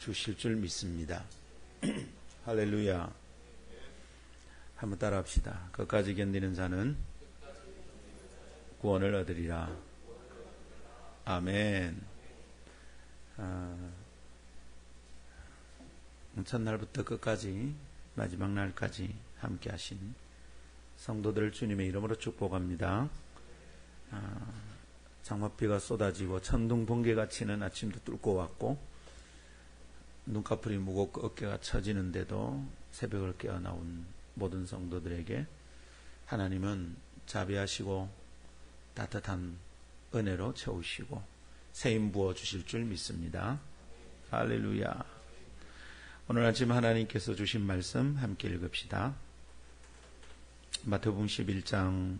주실 줄 믿습니다. 할렐루야. 한번 따라합시다. 끝까지 견디는 자는 구원을 얻으리라. 아멘. 첫날부터 끝까지 마지막 날까지 함께 하신 성도들을 주님의 이름으로 축복합니다. 장맛비가 쏟아지고 천둥 번개가 치는 아침도 뚫고 왔고 눈꺼풀이 무겁고 어깨가 처지는데도 새벽을 깨어나온 모든 성도들에게 하나님은 자비하시고 따뜻한 은혜로 채우시고 세임 부어 주실 줄 믿습니다. 할렐루야. 오늘 아침 하나님께서 주신 말씀 함께 읽읍시다. 마태복음 11장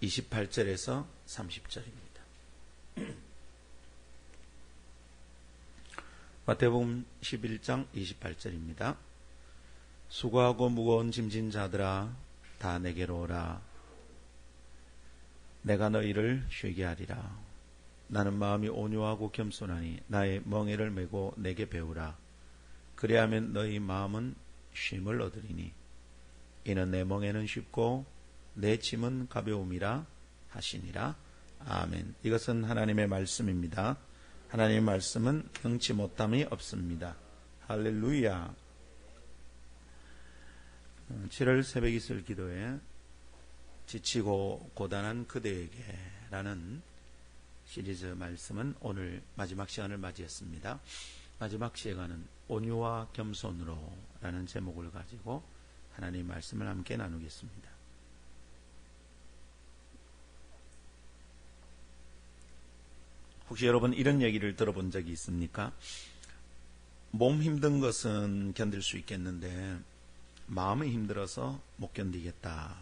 28절에서 30절입니다. 마태복음 11장 28절입니다. 수고하고 무거운 짐진 자들아 다 내게로 오라. 내가 너희를 쉬게 하리라. 나는 마음이 온유하고 겸손하니 나의 멍에를 메고 내게 배우라. 그리하면 너희 마음은 쉼을 얻으리니 이는 내 멍에는 쉽고 내 짐은 가벼움이라 하시니라. 아멘. 이것은 하나님의 말씀입니다. 하나님의 말씀은 능치 못함이 없습니다. 할렐루야. 7월 새벽 이슬 기도에 지치고 고단한 그대에게 라는 시리즈 말씀은 오늘 마지막 시간을 맞이했습니다. 마지막 시간은 온유와 겸손으로 라는 제목을 가지고 하나님의 말씀을 함께 나누겠습니다. 혹시 여러분 이런 얘기를 들어본 적이 있습니까? 몸 힘든 것은 견딜 수 있겠는데 마음이 힘들어서 못 견디겠다.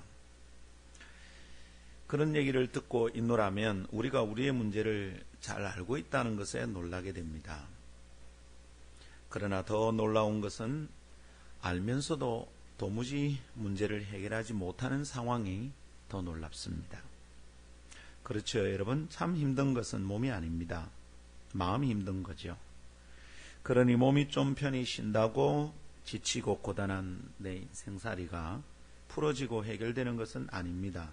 그런 얘기를 듣고 있노라면 우리가 우리의 문제를 잘 알고 있다는 것에 놀라게 됩니다. 그러나 더 놀라운 것은 알면서도 도무지 문제를 해결하지 못하는 상황이 더 놀랍습니다. 그렇죠, 여러분? 참 힘든 것은 몸이 아닙니다. 마음이 힘든 거죠. 그러니 몸이 좀 편히 쉰다고 지치고 고단한 내 인생살이가 풀어지고 해결되는 것은 아닙니다.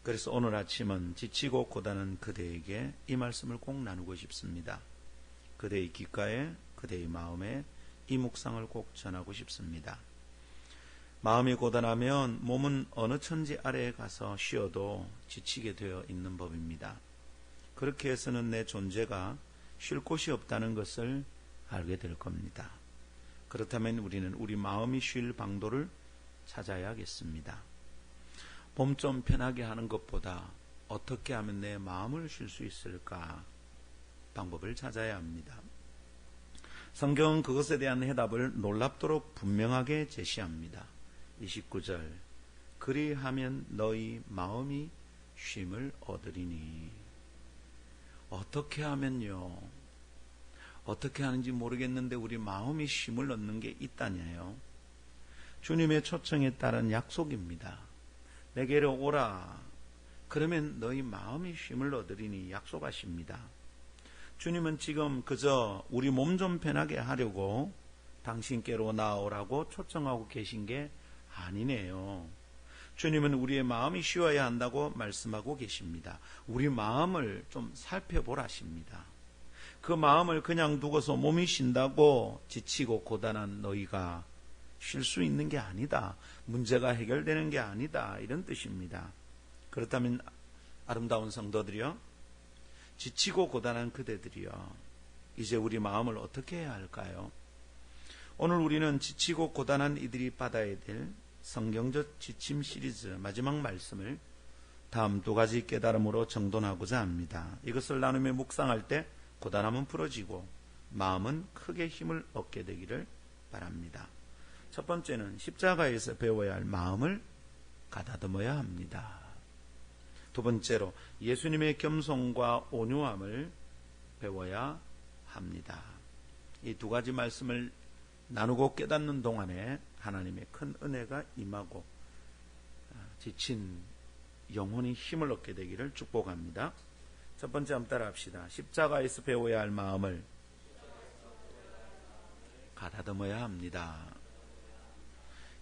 그래서 오늘 아침은 지치고 고단한 그대에게 이 말씀을 꼭 나누고 싶습니다. 그대의 귓가에, 그대의 마음에 이 묵상을 꼭 전하고 싶습니다. 마음이 고단하면 몸은 어느 천지 아래에 가서 쉬어도 지치게 되어 있는 법입니다. 그렇게 해서는 내 존재가 쉴 곳이 없다는 것을 알게 될 겁니다. 그렇다면 우리는 우리 마음이 쉴 방도를 찾아야겠습니다. 몸 좀 편하게 하는 것보다 어떻게 하면 내 마음을 쉴 수 있을까? 방법을 찾아야 합니다. 성경은 그것에 대한 해답을 놀랍도록 분명하게 제시합니다. 29절 그리하면 너희 마음이 쉼을 얻으리니. 어떻게 하면요? 어떻게 하는지 모르겠는데 우리 마음이 쉼을 얻는 게 있다냐요. 주님의 초청에 따른 약속입니다. 내게로 오라. 그러면 너희 마음이 쉼을 얻으리니 약속하십니다. 주님은 지금 그저 우리 몸 좀 편하게 하려고 당신께로 나오라고 초청하고 계신 게 아니네요. 주님은 우리의 마음이 쉬어야 한다고 말씀하고 계십니다. 우리 마음을 좀 살펴보라십니다. 그 마음을 그냥 두고서 몸이 쉰다고 지치고 고단한 너희가 쉴 수 있는 게 아니다. 문제가 해결되는 게 아니다. 이런 뜻입니다. 그렇다면 아름다운 성도들이요, 지치고 고단한 그대들이요, 이제 우리 마음을 어떻게 해야 할까요? 오늘 우리는 지치고 고단한 이들이 받아야 될 성경적 지침 시리즈 마지막 말씀을 다음 두 가지 깨달음으로 정돈하고자 합니다. 이것을 나누며 묵상할 때 고단함은 풀어지고 마음은 크게 힘을 얻게 되기를 바랍니다. 첫 번째는 십자가에서 배워야 할 마음을 가다듬어야 합니다. 두 번째로 예수님의 겸손과 온유함을 배워야 합니다. 이 두 가지 말씀을 나누고 깨닫는 동안에 하나님의 큰 은혜가 임하고 지친 영혼이 힘을 얻게 되기를 축복합니다. 첫 번째 한번 따라 합시다. 십자가에서 배워야 할 마음을 가다듬어야 합니다.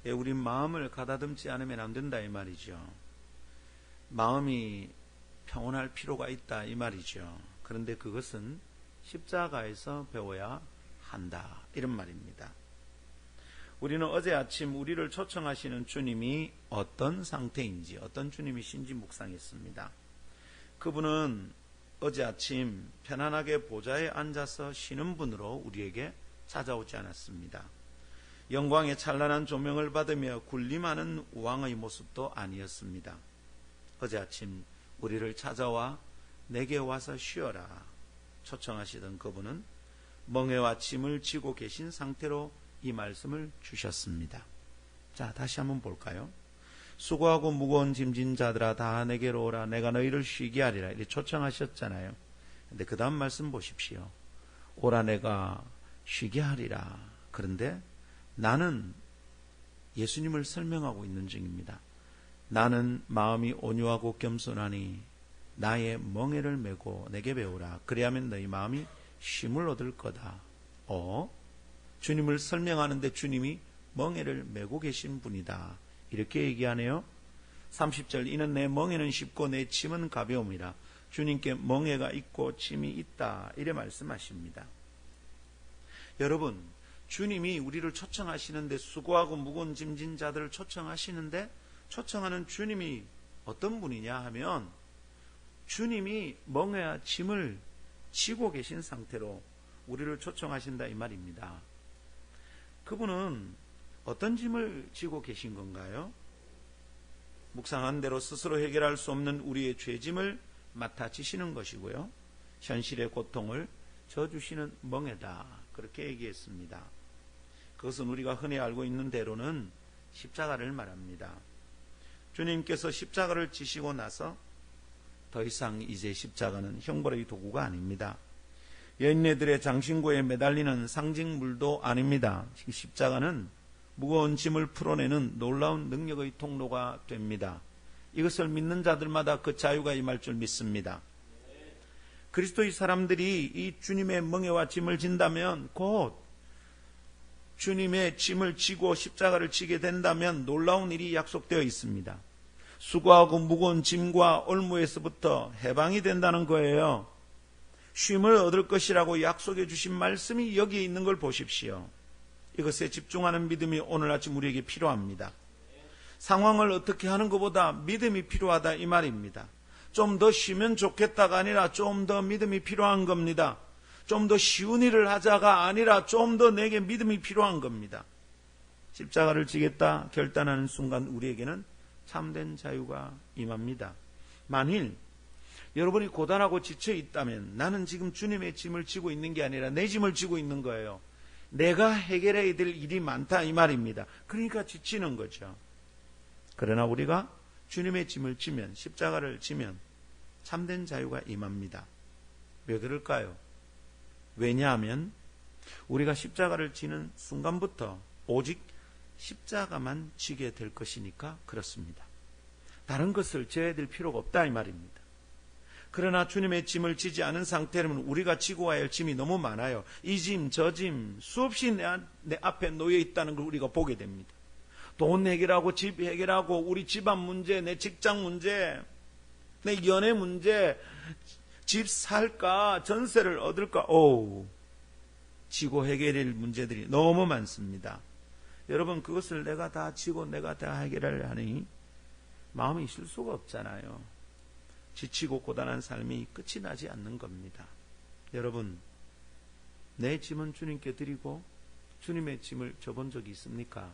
예, 우리 마음을 가다듬지 않으면 안 된다 이 말이죠. 마음이 평온할 필요가 있다 이 말이죠. 그런데 그것은 십자가에서 배워야 한다 이런 말입니다. 우리는 어제 아침 우리를 초청하시는 주님이 어떤 상태인지, 어떤 주님이신지 묵상했습니다. 그분은 어제 아침 편안하게 보좌에 앉아서 쉬는 분으로 우리에게 찾아오지 않았습니다. 영광의 찬란한 조명을 받으며 군림하는 왕의 모습도 아니었습니다. 어제 아침 우리를 찾아와 내게 와서 쉬어라 초청하시던 그분은 멍에와 짐을 지고 계신 상태로 이 말씀을 주셨습니다. 자, 다시 한번 볼까요? 수고하고 무거운 짐진 자들아 다 내게로 오라 내가 너희를 쉬게 하리라 이렇게 초청하셨잖아요. 근데 그 다음 말씀 보십시오. 오라 내가 쉬게 하리라. 그런데 나는 예수님을 설명하고 있는 중입니다. 나는 마음이 온유하고 겸손하니 나의 멍에를 메고 내게 배우라. 그리하면 너희 마음이 쉼을 얻을 거다. 주님을 설명하는데 주님이 멍에를 메고 계신 분이다. 이렇게 얘기하네요. 30절 이는 내 멍에는 쉽고 내 짐은 가벼움이라. 주님께 멍에가 있고 짐이 있다. 이래 말씀하십니다. 여러분, 주님이 우리를 초청하시는데 수고하고 무거운 짐진 자들을 초청하시는데 초청하는 주님이 어떤 분이냐 하면 주님이 멍에와 짐을 지고 계신 상태로 우리를 초청하신다 이 말입니다. 그분은 어떤 짐을 지고 계신 건가요? 묵상한 대로 스스로 해결할 수 없는 우리의 죄짐을 맡아지시는 것이고요. 현실의 고통을 져주시는 멍에다. 그렇게 얘기했습니다. 그것은 우리가 흔히 알고 있는 대로는 십자가를 말합니다. 주님께서 십자가를 지시고 나서 더 이상 이제 십자가는 형벌의 도구가 아닙니다. 여인네들의 장신구에 매달리는 상징물도 아닙니다. 십자가는 무거운 짐을 풀어내는 놀라운 능력의 통로가 됩니다. 이것을 믿는 자들마다 그 자유가 임할 줄 믿습니다. 그리스도의 사람들이 이 주님의 멍에와 짐을 진다면 곧 주님의 짐을 지고 십자가를 지게 된다면 놀라운 일이 약속되어 있습니다. 수고하고 무거운 짐과 올무에서부터 해방이 된다는 거예요. 쉼을 얻을 것이라고 약속해 주신 말씀이 여기에 있는 걸 보십시오. 이것에 집중하는 믿음이 오늘 아침 우리에게 필요합니다. 상황을 어떻게 하는 것보다 믿음이 필요하다 이 말입니다. 좀 더 쉬면 좋겠다가 아니라 좀 더 믿음이 필요한 겁니다. 좀 더 쉬운 일을 하자가 아니라 좀 더 내게 믿음이 필요한 겁니다. 십자가를 지겠다 결단하는 순간 우리에게는 참된 자유가 임합니다. 만일 여러분이 고단하고 지쳐 있다면 나는 지금 주님의 짐을 지고 있는 게 아니라 내 짐을 지고 있는 거예요. 내가 해결해야 될 일이 많다 이 말입니다. 그러니까 지치는 거죠. 그러나 우리가 주님의 짐을 지면 십자가를 지면 참된 자유가 임합니다. 왜 그럴까요? 왜냐하면 우리가 십자가를 지는 순간부터 오직 십자가만 지게 될 것이니까 그렇습니다. 다른 것을 져야 될 필요가 없다 이 말입니다. 그러나 주님의 짐을 지지 않은 상태라면 우리가 지고 와야 할 짐이 너무 많아요. 이 짐, 저 짐 수없이 내 앞에 놓여 있다는 걸 우리가 보게 됩니다. 돈 해결하고 집 해결하고 우리 집안 문제, 내 직장 문제, 내 연애 문제, 집 살까, 전세를 얻을까, 지고 해결할 문제들이 너무 많습니다. 여러분 그것을 내가 다 지고 내가 다 해결하려 하니 마음이 있을 수가 없잖아요. 지치고 고단한 삶이 끝이 나지 않는 겁니다. 여러분 내 짐은 주님께 드리고 주님의 짐을 져본 적이 있습니까?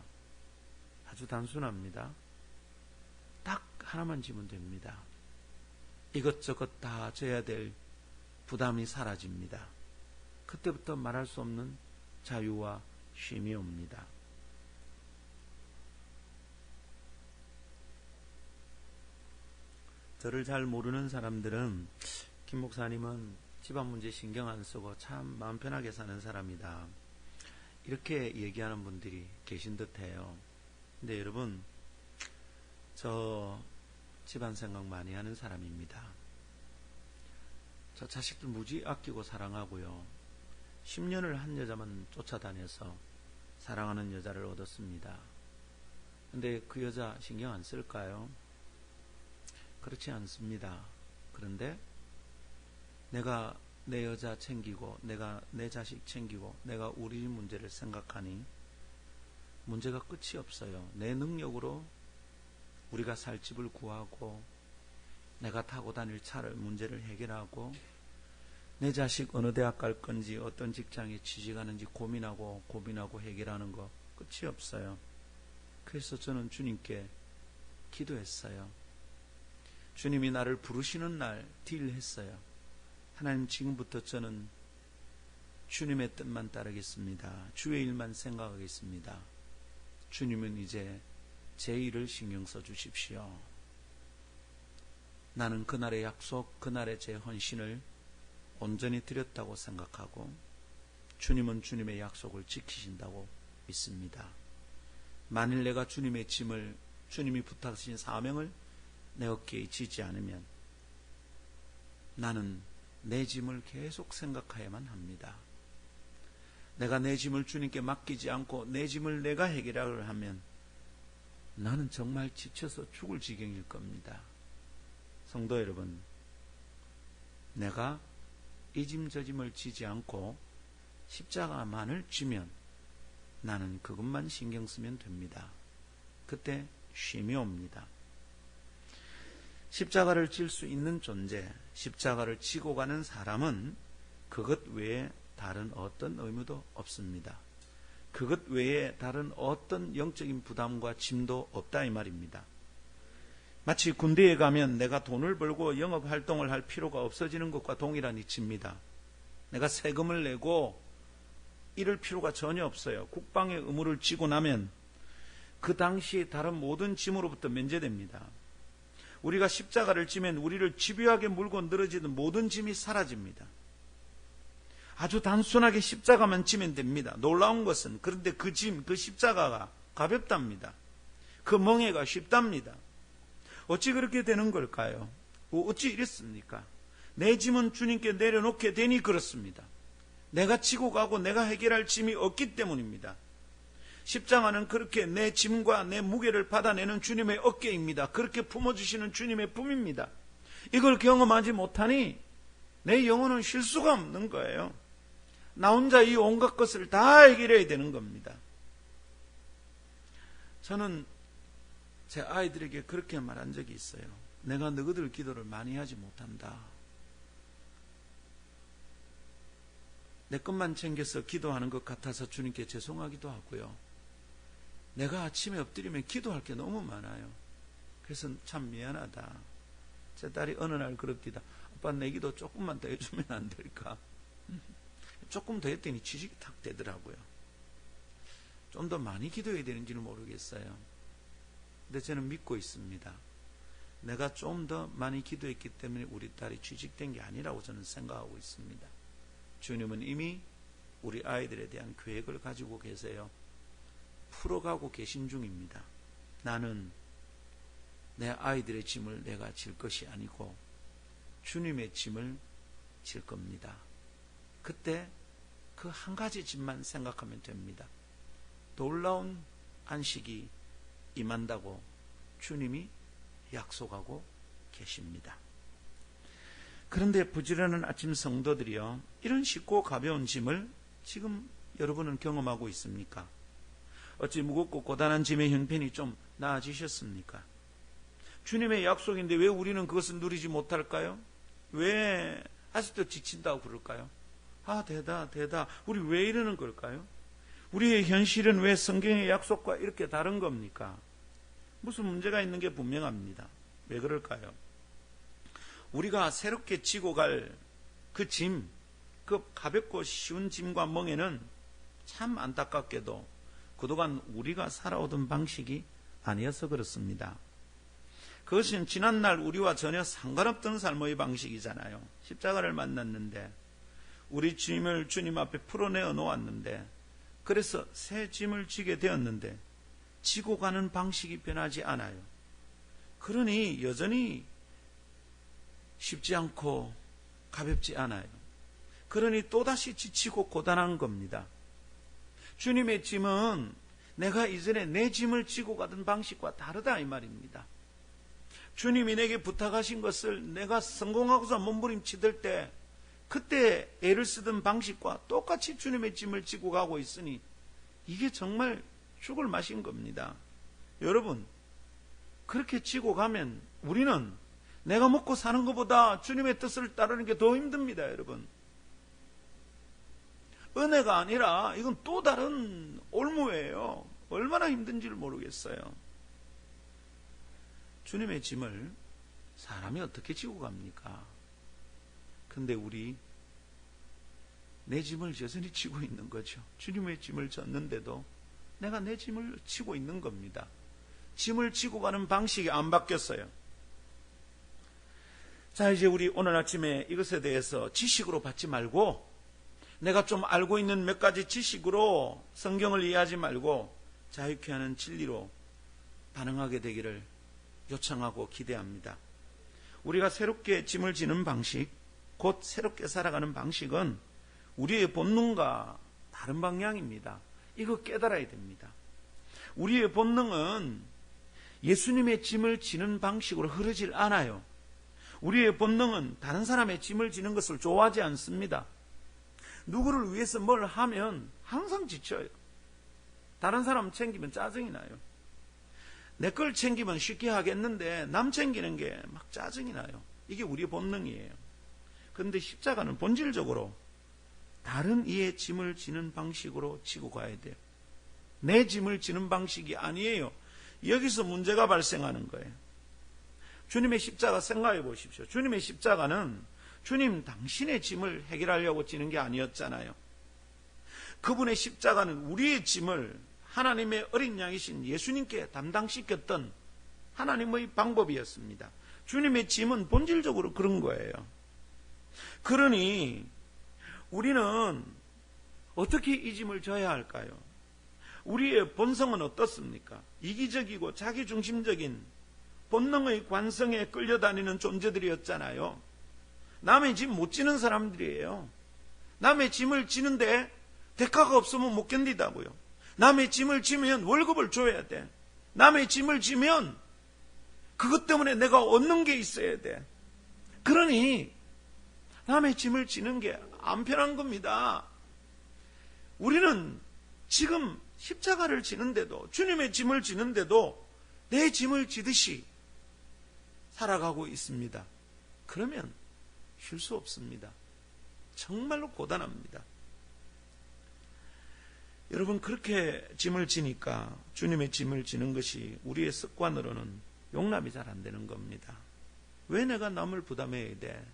아주 단순합니다. 딱 하나만 지면 됩니다. 이것저것 다 져야 될 부담이 사라집니다. 그때부터 말할 수 없는 자유와 쉼이 옵니다. 저를 잘 모르는 사람들은 김 목사님은 집안 문제 신경 안 쓰고 참 마음 편하게 사는 사람이다. 이렇게 얘기하는 분들이 계신 듯해요. 근데 여러분 저 집안 생각 많이 하는 사람입니다. 저 자식들 무지 아끼고 사랑하고요. 10년을 한 여자만 쫓아다녀서 사랑하는 여자를 얻었습니다. 근데 그 여자 신경 안 쓸까요? 그렇지 않습니다. 그런데 내가 내 여자 챙기고 내가 내 자식 챙기고 내가 우리 문제를 생각하니 문제가 끝이 없어요. 내 능력으로 우리가 살 집을 구하고 내가 타고 다닐 차를 문제를 해결하고 내 자식 어느 대학 갈 건지 어떤 직장에 취직하는지 고민하고 해결하는 거 끝이 없어요. 그래서 저는 주님께 기도했어요. 주님이 나를 부르시는 날 딜했어요. 하나님, 지금부터 저는 주님의 뜻만 따르겠습니다. 주의 일만 생각하겠습니다. 주님은 이제 제 일을 신경 써주십시오. 나는 그날의 약속, 그날의 제 헌신을 온전히 드렸다고 생각하고 주님은 주님의 약속을 지키신다고 믿습니다. 만일 내가 주님의 짐을, 주님이 부탁하신 사명을 내 어깨에 지지 않으면 나는 내 짐을 계속 생각해야만 합니다. 내가 내 짐을 주님께 맡기지 않고 내 짐을 내가 해결하려 하면 나는 정말 지쳐서 죽을 지경일 겁니다. 성도 여러분, 내가 이 짐 저 짐을 지지 않고 십자가만을 쥐면 나는 그것만 신경 쓰면 됩니다. 그때 쉼이 옵니다. 십자가를 질 수 있는 존재, 십자가를 지고 가는 사람은 그것 외에 다른 어떤 의무도 없습니다. 그것 외에 다른 어떤 영적인 부담과 짐도 없다 이 말입니다. 마치 군대에 가면 내가 돈을 벌고 영업활동을 할 필요가 없어지는 것과 동일한 이치입니다. 내가 세금을 내고 이럴 필요가 전혀 없어요. 국방의 의무를 지고 나면 그 당시에 다른 모든 짐으로부터 면제됩니다. 우리가 십자가를 지면 우리를 집요하게 물고 늘어지는 모든 짐이 사라집니다. 아주 단순하게 십자가만 지면 됩니다. 놀라운 것은 그런데 그 짐, 그 십자가가 가볍답니다. 그 멍에가 쉽답니다. 어찌 그렇게 되는 걸까요? 어찌 이랬습니까? 내 짐은 주님께 내려놓게 되니 그렇습니다. 내가 지고 가고 내가 해결할 짐이 없기 때문입니다. 십자가는 그렇게 내 짐과 내 무게를 받아내는 주님의 어깨입니다. 그렇게 품어주시는 주님의 품입니다. 이걸 경험하지 못하니 내 영혼은 쉴 수가 없는 거예요. 나 혼자 이 온갖 것을 다 해결해야 되는 겁니다. 저는 제 아이들에게 그렇게 말한 적이 있어요. 내가 너희들 기도를 많이 하지 못한다. 내 것만 챙겨서 기도하는 것 같아서 주님께 죄송하기도 하고요. 내가 아침에 엎드리면 기도할 게 너무 많아요. 그래서 참 미안하다. 제 딸이 어느 날 그럽디다. 아빠 내 기도 조금만 더 해주면 안 될까? 조금 더 했더니 취직이 탁 되더라고요. 좀 더 많이 기도해야 되는지는 모르겠어요. 근데 저는 믿고 있습니다. 내가 좀 더 많이 기도했기 때문에 우리 딸이 취직된 게 아니라고 저는 생각하고 있습니다. 주님은 이미 우리 아이들에 대한 계획을 가지고 계세요. 풀어가고 계신 중입니다. 나는 내 아이들의 짐을 내가 질 것이 아니고 주님의 짐을 질 겁니다. 그때 그 한 가지 짐만 생각하면 됩니다. 놀라운 안식이 임한다고 주님이 약속하고 계십니다. 그런데 부지런한 아침 성도들이요, 이런 쉽고 가벼운 짐을 지금 여러분은 경험하고 있습니까? 어찌 무겁고 고단한 짐의 형편이 좀 나아지셨습니까? 주님의 약속인데 왜 우리는 그것을 누리지 못할까요? 왜 아직도 지친다고 그럴까요? 아, 대다. 우리 왜 이러는 걸까요? 우리의 현실은 왜 성경의 약속과 이렇게 다른 겁니까? 무슨 문제가 있는 게 분명합니다. 왜 그럴까요? 우리가 새롭게 지고 갈 그 짐, 그 가볍고 쉬운 짐과 멍에는 참 안타깝게도 그동안 우리가 살아오던 방식이 아니어서 그렇습니다. 그것은 지난날 우리와 전혀 상관없던 삶의 방식이잖아요. 십자가를 만났는데 우리 짐을 주님 앞에 풀어내어 놓았는데 그래서 새 짐을 지게 되었는데 지고 가는 방식이 변하지 않아요. 그러니 여전히 쉽지 않고 가볍지 않아요. 그러니 또다시 지치고 고단한 겁니다. 주님의 짐은 내가 이전에 내 짐을 지고 가던 방식과 다르다 이 말입니다. 주님이 내게 부탁하신 것을 내가 성공하고서 몸부림치들 때 그때 애를 쓰던 방식과 똑같이 주님의 짐을 지고 가고 있으니 이게 정말 죽을 맛인 겁니다. 여러분, 그렇게 지고 가면 우리는 내가 먹고 사는 것보다 주님의 뜻을 따르는 게 더 힘듭니다, 여러분. 은혜가 아니라 이건 또 다른 올무예요. 얼마나 힘든지를 모르겠어요. 주님의 짐을 사람이 어떻게 지고 갑니까? 근데 우리 내 짐을 여전히 지고 있는 거죠. 주님의 짐을 졌는데도 내가 내 짐을 지고 있는 겁니다. 짐을 지고 가는 방식이 안 바뀌었어요. 자, 이제 우리 오늘 아침에 이것에 대해서 지식으로 받지 말고 내가 좀 알고 있는 몇 가지 지식으로 성경을 이해하지 말고 자유케 하는 진리로 반응하게 되기를 요청하고 기대합니다. 우리가 새롭게 짐을 지는 방식, 곧 새롭게 살아가는 방식은 우리의 본능과 다른 방향입니다. 이거 깨달아야 됩니다. 우리의 본능은 예수님의 짐을 지는 방식으로 흐르질 않아요. 우리의 본능은 다른 사람의 짐을 지는 것을 좋아하지 않습니다. 누구를 위해서 뭘 하면 항상 지쳐요. 다른 사람 챙기면 짜증이 나요. 내 걸 챙기면 쉽게 하겠는데 남 챙기는 게 막 짜증이 나요. 이게 우리의 본능이에요. 그런데 십자가는 본질적으로 다른 이의 짐을 지는 방식으로 지고 가야 돼요. 내 짐을 지는 방식이 아니에요. 여기서 문제가 발생하는 거예요. 주님의 십자가 생각해 보십시오. 주님의 십자가는 주님 당신의 짐을 해결하려고 지는 게 아니었잖아요. 그분의 십자가는 우리의 짐을 하나님의 어린 양이신 예수님께 담당시켰던 하나님의 방법이었습니다. 주님의 짐은 본질적으로 그런 거예요. 그러니 우리는 어떻게 이 짐을 져야 할까요? 우리의 본성은 어떻습니까? 이기적이고 자기중심적인 본능의 관성에 끌려다니는 존재들이었잖아요. 남의 짐 못 지는 사람들이에요. 남의 짐을 지는데 대가가 없으면 못 견디다고요. 남의 짐을 지면 월급을 줘야 돼. 남의 짐을 지면 그것 때문에 내가 얻는 게 있어야 돼. 그러니 남의 짐을 지는 게 안 편한 겁니다. 우리는 지금 십자가를 지는데도, 주님의 짐을 지는데도 내 짐을 지듯이 살아가고 있습니다. 그러면 쉴 수 없습니다. 정말로 고단합니다. 여러분, 그렇게 짐을 지니까 주님의 짐을 지는 것이 우리의 습관으로는 용납이 잘 안 되는 겁니다. 왜 내가 남을 부담해야 돼?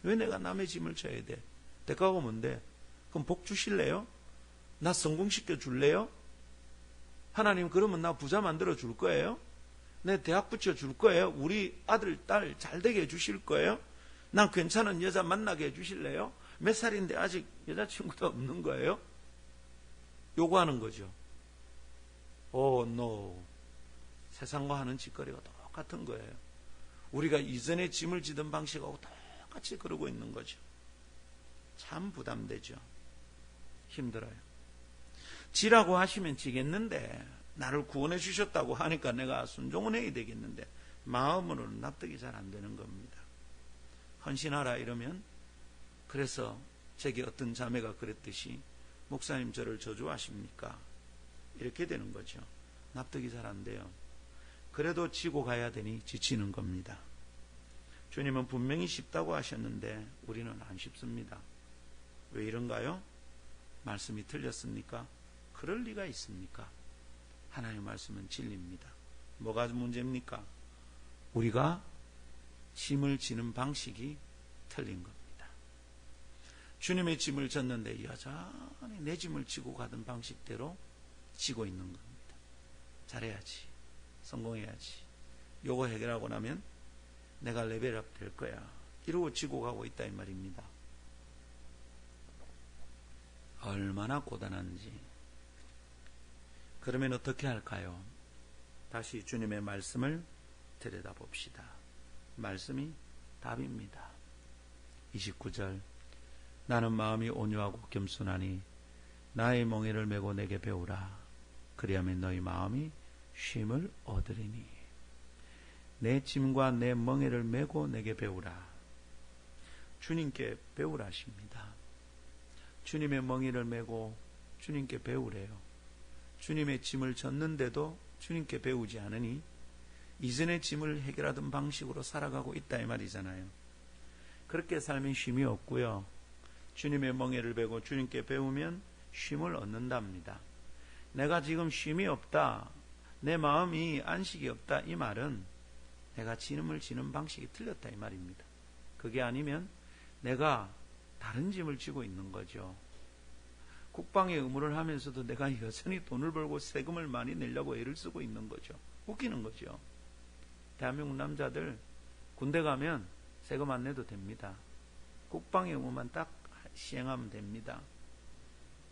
왜 내가 남의 짐을 져야 돼? 대가가 뭔데? 그럼 복 주실래요? 나 성공시켜 줄래요? 하나님 그러면 나 부자 만들어 줄 거예요? 내 대학 붙여 줄 거예요? 우리 아들, 딸 잘 되게 해 주실 거예요? 난 괜찮은 여자 만나게 해 주실래요? 몇 살인데 아직 여자친구도 없는 거예요? 요구하는 거죠. 오, 노. 세상과 하는 짓거리가 똑같은 거예요. 우리가 이전에 짐을 지던 방식하고 똑같이 그러고 있는 거죠. 참 부담되죠. 힘들어요. 지라고 하시면 지겠는데 나를 구원해 주셨다고 하니까 내가 순종은 해야 되겠는데 마음으로는 납득이 잘 안 되는 겁니다. 헌신하라 이러면, 그래서 제게 어떤 자매가 그랬듯이 목사님 저를 저주하십니까? 이렇게 되는 거죠. 납득이 잘 안 돼요. 그래도 지고 가야 되니 지치는 겁니다. 주님은 분명히 쉽다고 하셨는데 우리는 안 쉽습니다. 왜 이런가요? 말씀이 틀렸습니까? 그럴 리가 있습니까? 하나님의 말씀은 진리입니다. 뭐가 문제입니까? 우리가 짐을 지는 방식이 틀린 겁니다. 주님의 짐을 졌는데 여전히 내 짐을 지고 가던 방식대로 지고 있는 겁니다. 잘해야지. 성공해야지. 요거 해결하고 나면 내가 레벨업 될 거야. 이러고 지고 가고 있다 이 말입니다. 얼마나 고단한지. 그러면 어떻게 할까요? 다시 주님의 말씀을 들여다봅시다. 말씀이 답입니다. 29절 나는 마음이 온유하고 겸손하니 나의 멍에를 메고 내게 배우라. 그리하면 너희 마음이 쉼을 얻으리니. 내 짐과 내 멍에를 메고 내게 배우라. 주님께 배우라 하십니다. 주님의 멍에를 메고 주님께 배우래요. 주님의 짐을 졌는데도 주님께 배우지 않으니 이전의 짐을 해결하던 방식으로 살아가고 있다 이 말이잖아요. 그렇게 살면 쉼이 없고요. 주님의 멍에를 메고 주님께 배우면 쉼을 얻는답니다. 내가 지금 쉼이 없다, 내 마음이 안식이 없다, 이 말은 내가 짐을 지는 방식이 틀렸다 이 말입니다. 그게 아니면 내가 다른 짐을 지고 있는 거죠. 국방의 의무를 하면서도 내가 여전히 돈을 벌고 세금을 많이 내려고 애를 쓰고 있는 거죠. 웃기는 거죠. 대한민국 남자들 군대 가면 세금 안 내도 됩니다. 국방의 의무만 딱 시행하면 됩니다.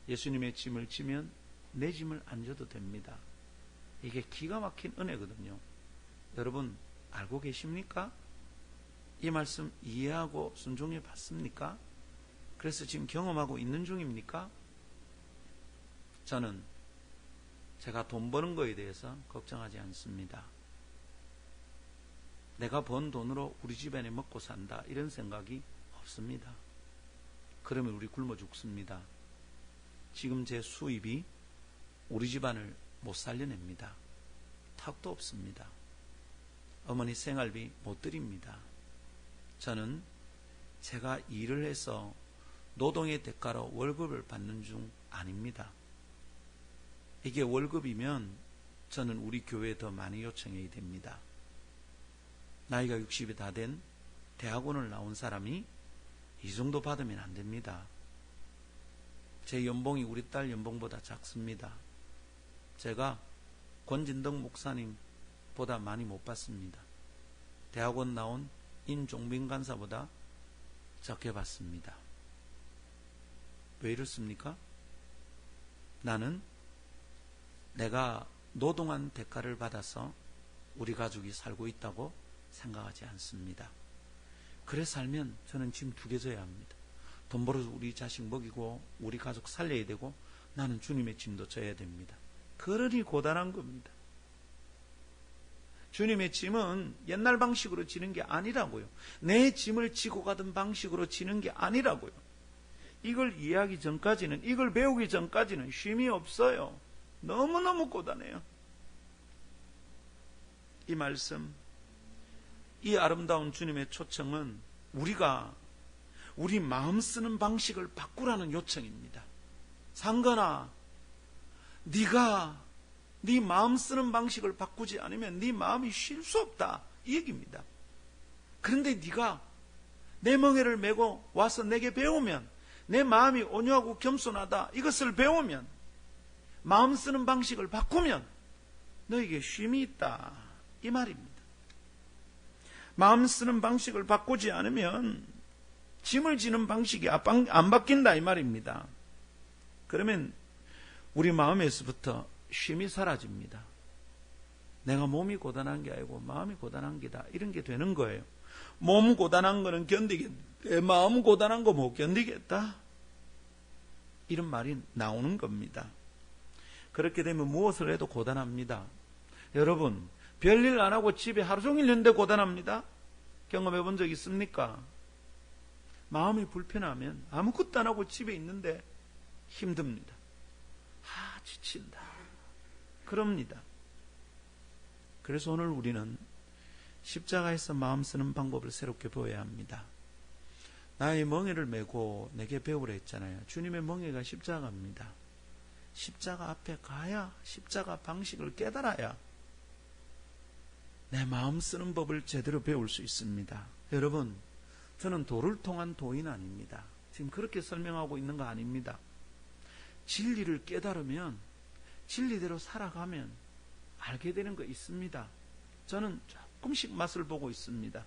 예수님의 짐을 지면 내 짐을 안 져도 됩니다. 이게 기가 막힌 은혜거든요. 여러분 알고 계십니까? 이 말씀 이해하고 순종해 봤습니까? 그래서 지금 경험하고 있는 중입니까? 저는 제가 돈 버는 거에 대해서 걱정하지 않습니다. 내가 번 돈으로 우리 집안에 먹고 산다 이런 생각이 없습니다. 그러면 우리 굶어 죽습니다. 지금 제 수입이 우리 집안을 못 살려냅니다. 턱도 없습니다. 어머니 생활비 못 드립니다. 저는 제가 일을 해서 노동의 대가로 월급을 받는 중 아닙니다. 이게 월급이면 저는 우리 교회에 더 많이 요청해야 됩니다. 나이가 60이 다 된 대학원을 나온 사람이 이 정도 받으면 안 됩니다. 제 연봉이 우리 딸 연봉보다 작습니다. 제가 권진덕 목사님보다 많이 못 받습니다. 대학원 나온 인종빈 간사보다 적게 받습니다. 왜 이렇습니까? 나는 내가 노동한 대가를 받아서 우리 가족이 살고 있다고 생각하지 않습니다. 그래 살면 저는 짐 두 개 져야 합니다. 돈 벌어서 우리 자식 먹이고 우리 가족 살려야 되고 나는 주님의 짐도 져야 됩니다. 그러니 고단한 겁니다. 주님의 짐은 옛날 방식으로 지는 게 아니라고요. 내 짐을 지고 가던 방식으로 지는 게 아니라고요. 이걸 이해하기 전까지는, 이걸 배우기 전까지는 쉼이 없어요. 너무너무 고단해요. 이 말씀, 이 아름다운 주님의 초청은 우리가 우리 마음 쓰는 방식을 바꾸라는 요청입니다. 상건아, 네가 네 마음 쓰는 방식을 바꾸지 않으면 네 마음이 쉴 수 없다, 이 얘기입니다. 그런데 네가 내 멍에를 메고 와서 내게 배우면, 내 마음이 온유하고 겸손하다, 이것을 배우면, 마음 쓰는 방식을 바꾸면 너에게 쉼이 있다, 이 말입니다. 마음 쓰는 방식을 바꾸지 않으면 짐을 지는 방식이 안 바뀐다, 이 말입니다. 그러면 우리 마음에서부터 쉼이 사라집니다. 내가 몸이 고단한 게 아니고 마음이 고단한 게다, 이런 게 되는 거예요. 몸 고단한 거는 견디겠는데 마음 고단한 거 못 견디겠다, 이런 말이 나오는 겁니다. 그렇게 되면 무엇을 해도 고단합니다. 여러분, 별일 안 하고 집에 하루 종일 있는데 고단합니다. 경험해 본 적 있습니까? 마음이 불편하면 아무것도 안 하고 집에 있는데 힘듭니다. 지친다, 그럽니다. 그래서 오늘 우리는 십자가에서 마음 쓰는 방법을 새롭게 배워야 합니다. 나의 멍에를 메고 내게 배우라 했잖아요. 주님의 멍에가 십자가입니다. 십자가 앞에 가야, 십자가 방식을 깨달아야 내 마음 쓰는 법을 제대로 배울 수 있습니다. 여러분, 저는 도를 통한 도인 아닙니다. 지금 그렇게 설명하고 있는 거 아닙니다. 진리를 깨달으면, 진리대로 살아가면 알게 되는 거 있습니다. 저는 조금씩 맛을 보고 있습니다.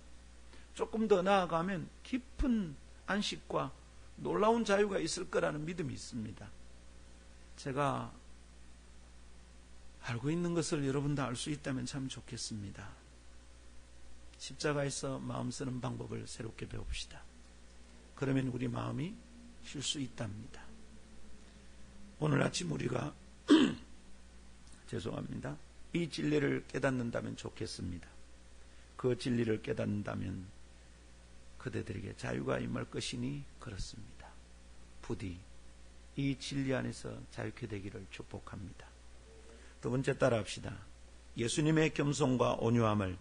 조금 더 나아가면 깊은 안식과 놀라운 자유가 있을 거라는 믿음이 있습니다. 제가 알고 있는 것을 여러분도 알 수 있다면 참 좋겠습니다. 십자가에서 마음 쓰는 방법을 새롭게 배웁시다. 그러면 우리 마음이 쉴 수 있답니다. 오늘 아침 우리가 죄송합니다. 이 진리를 깨닫는다면 좋겠습니다. 그 진리를 깨닫는다면 그대들에게 자유가 임할 것이니 그렇습니다. 부디 이 진리 안에서 자유케 되기를 축복합니다. 두 번째 따라합시다. 예수님의 겸손과 온유함을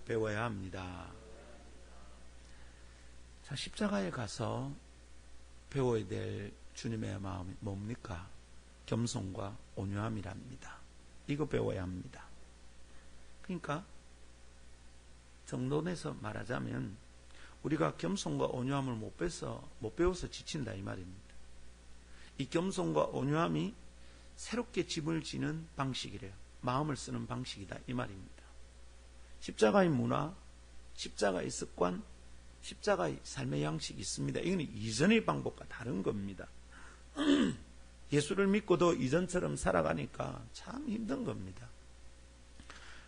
배워야 합니다. 자, 십자가에 가서 배워야 될 주님의 마음이 뭡니까? 겸손과 온유함이랍니다. 이거 배워야 합니다. 그러니까 정론에서 말하자면 우리가 겸손과 온유함을 못 배워서 지친다 이 말입니다. 이 겸손과 온유함이 새롭게 짐을 지는 방식이래요. 마음을 쓰는 방식이다 이 말입니다. 십자가의 문화, 십자가의 습관, 십자가의 삶의 양식이 있습니다. 이거는 이전의 방법과 다른 겁니다. 예수를 믿고도 이전처럼 살아가니까 참 힘든 겁니다.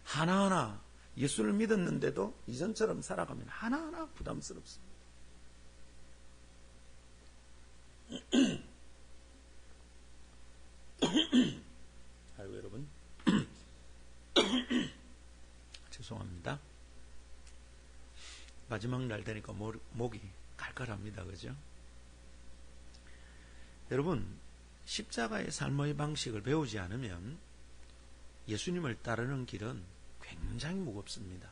하나하나 예수를 믿었는데도 이전처럼 살아가면 하나하나 부담스럽습니다. 아이고 여러분 죄송합니다. 마지막 날 되니까 목이 칼칼합니다. 그죠? 여러분 십자가의 삶의 방식을 배우지 않으면 예수님을 따르는 길은 굉장히 무겁습니다.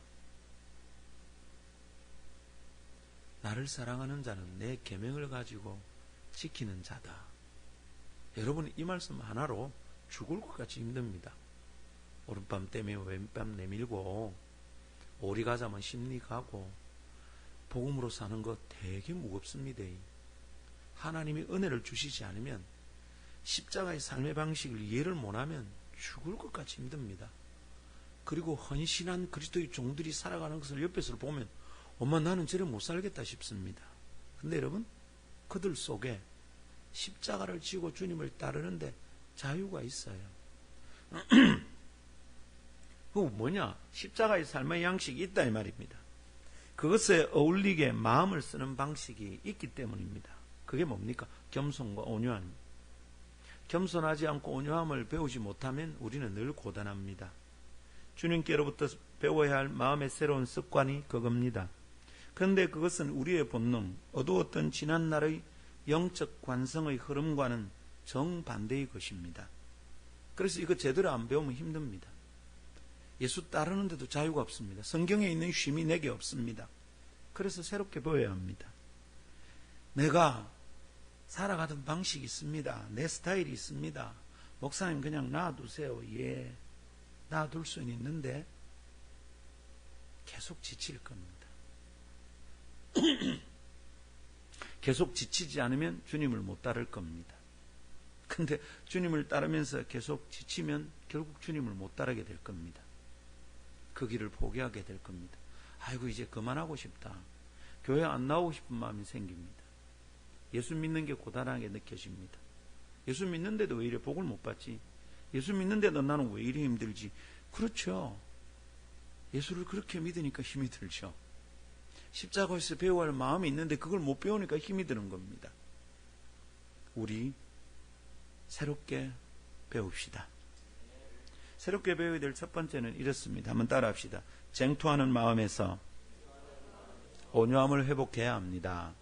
나를 사랑하는 자는 내 계명을 가지고 지키는 자다. 여러분 이 말씀 하나로 죽을 것 같이 힘듭니다. 오른밤 떼며 왼밤 내밀고 오리 가자면 심리 가고 복음으로 사는 것 되게 무겁습니다. 하나님이 은혜를 주시지 않으면 십자가의 삶의 방식을 이해를 못하면 죽을 것 같이 힘듭니다. 그리고 헌신한 그리스도의 종들이 살아가는 것을 옆에서 보면 엄마 나는 저래 못 살겠다 싶습니다. 근데 여러분 그들 속에 십자가를 지고 주님을 따르는데 자유가 있어요. 그거 뭐냐? 십자가의 삶의 양식이 있다 이 말입니다. 그것에 어울리게 마음을 쓰는 방식이 있기 때문입니다. 그게 뭡니까? 겸손과 온유함입니다. 겸손하지 않고 온유함을 배우지 못하면 우리는 늘 고단합니다. 주님께로부터 배워야 할 마음의 새로운 습관이 그겁니다. 그런데 그것은 우리의 본능, 어두웠던 지난날의 영적 관성의 흐름과는 정반대의 것입니다. 그래서 이거 제대로 안 배우면 힘듭니다. 예수 따르는데도 자유가 없습니다. 성경에 있는 쉼이 내게 없습니다. 그래서 새롭게 배워야 합니다. 내가 살아가던 방식이 있습니다. 내 스타일이 있습니다. 목사님 그냥 놔두세요. 예, 놔둘 수는 있는데 계속 지칠 겁니다. 계속 지치지 않으면 주님을 못 따를 겁니다. 근데 주님을 따르면서 계속 지치면 결국 주님을 못 따르게 될 겁니다. 그 길을 포기하게 될 겁니다. 아이고 이제 그만하고 싶다. 교회 안 나오고 싶은 마음이 생깁니다. 예수 믿는 게 고단하게 느껴집니다. 예수 믿는데도 왜 이래 복을 못 받지? 예수 믿는데도 나는 왜 이래 힘들지? 그렇죠. 예수를 그렇게 믿으니까 힘이 들죠. 십자가에서 배워야 할 마음이 있는데 그걸 못 배우니까 힘이 드는 겁니다. 우리 새롭게 배웁시다. 새롭게 배워야 될 첫 번째는 이렇습니다. 한번 따라합시다. 쟁투하는 마음에서 온유함을 회복해야 합니다.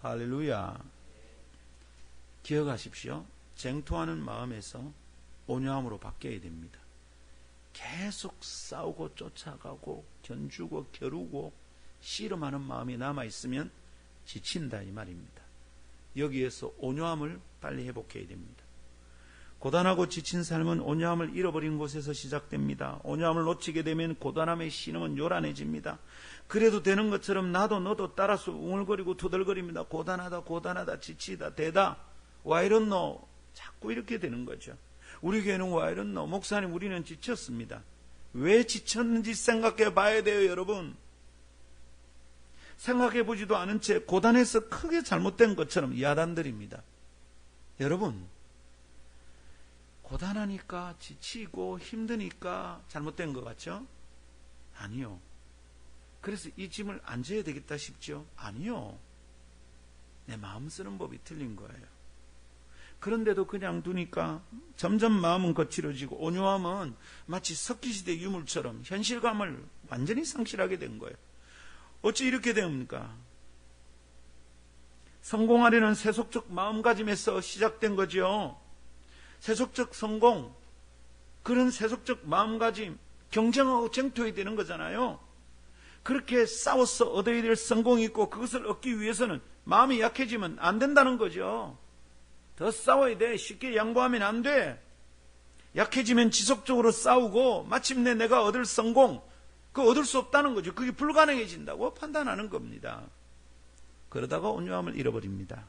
할렐루야. 기억하십시오. 쟁투하는 마음에서 온유함으로 바뀌어야 됩니다. 계속 싸우고 쫓아가고 견주고 겨루고 씨름하는 마음이 남아있으면 지친다 이 말입니다. 여기에서 온유함을 빨리 회복해야 됩니다. 고단하고 지친 삶은 온유함을 잃어버린 곳에서 시작됩니다. 온유함을 놓치게 되면 고단함의 신음은 요란해집니다. 그래도 되는 것처럼 나도 너도 따라서 웅얼거리고 투덜거립니다. 고단하다 지치다 되다 Why don't know? 자꾸 이렇게 되는 거죠. 우리 교회는 Why don't know? 목사님 우리는 지쳤습니다. 왜 지쳤는지 생각해 봐야 돼요 여러분. 생각해 보지도 않은 채 고단해서 크게 잘못된 것처럼 야단들입니다. 여러분 고단하니까 지치고 힘드니까 잘못된 것 같죠? 아니요. 그래서 이 짐을 안 져야 되겠다 싶죠? 아니요. 내 마음 쓰는 법이 틀린 거예요. 그런데도 그냥 두니까 점점 마음은 거칠어지고 온유함은 마치 석기시대 유물처럼 현실감을 완전히 상실하게 된 거예요. 어찌 이렇게 됩니까? 성공하려는 세속적 마음가짐에서 시작된 거죠. 세속적 성공, 그런 세속적 마음가짐, 경쟁하고 쟁투해야 되는 거잖아요. 그렇게 싸워서 얻어야 될 성공이 있고 그것을 얻기 위해서는 마음이 약해지면 안 된다는 거죠. 더 싸워야 돼. 쉽게 양보하면 안 돼. 약해지면 지속적으로 싸우고 마침내 내가 얻을 성공, 그거 얻을 수 없다는 거죠. 그게 불가능해진다고 판단하는 겁니다. 그러다가 온유함을 잃어버립니다.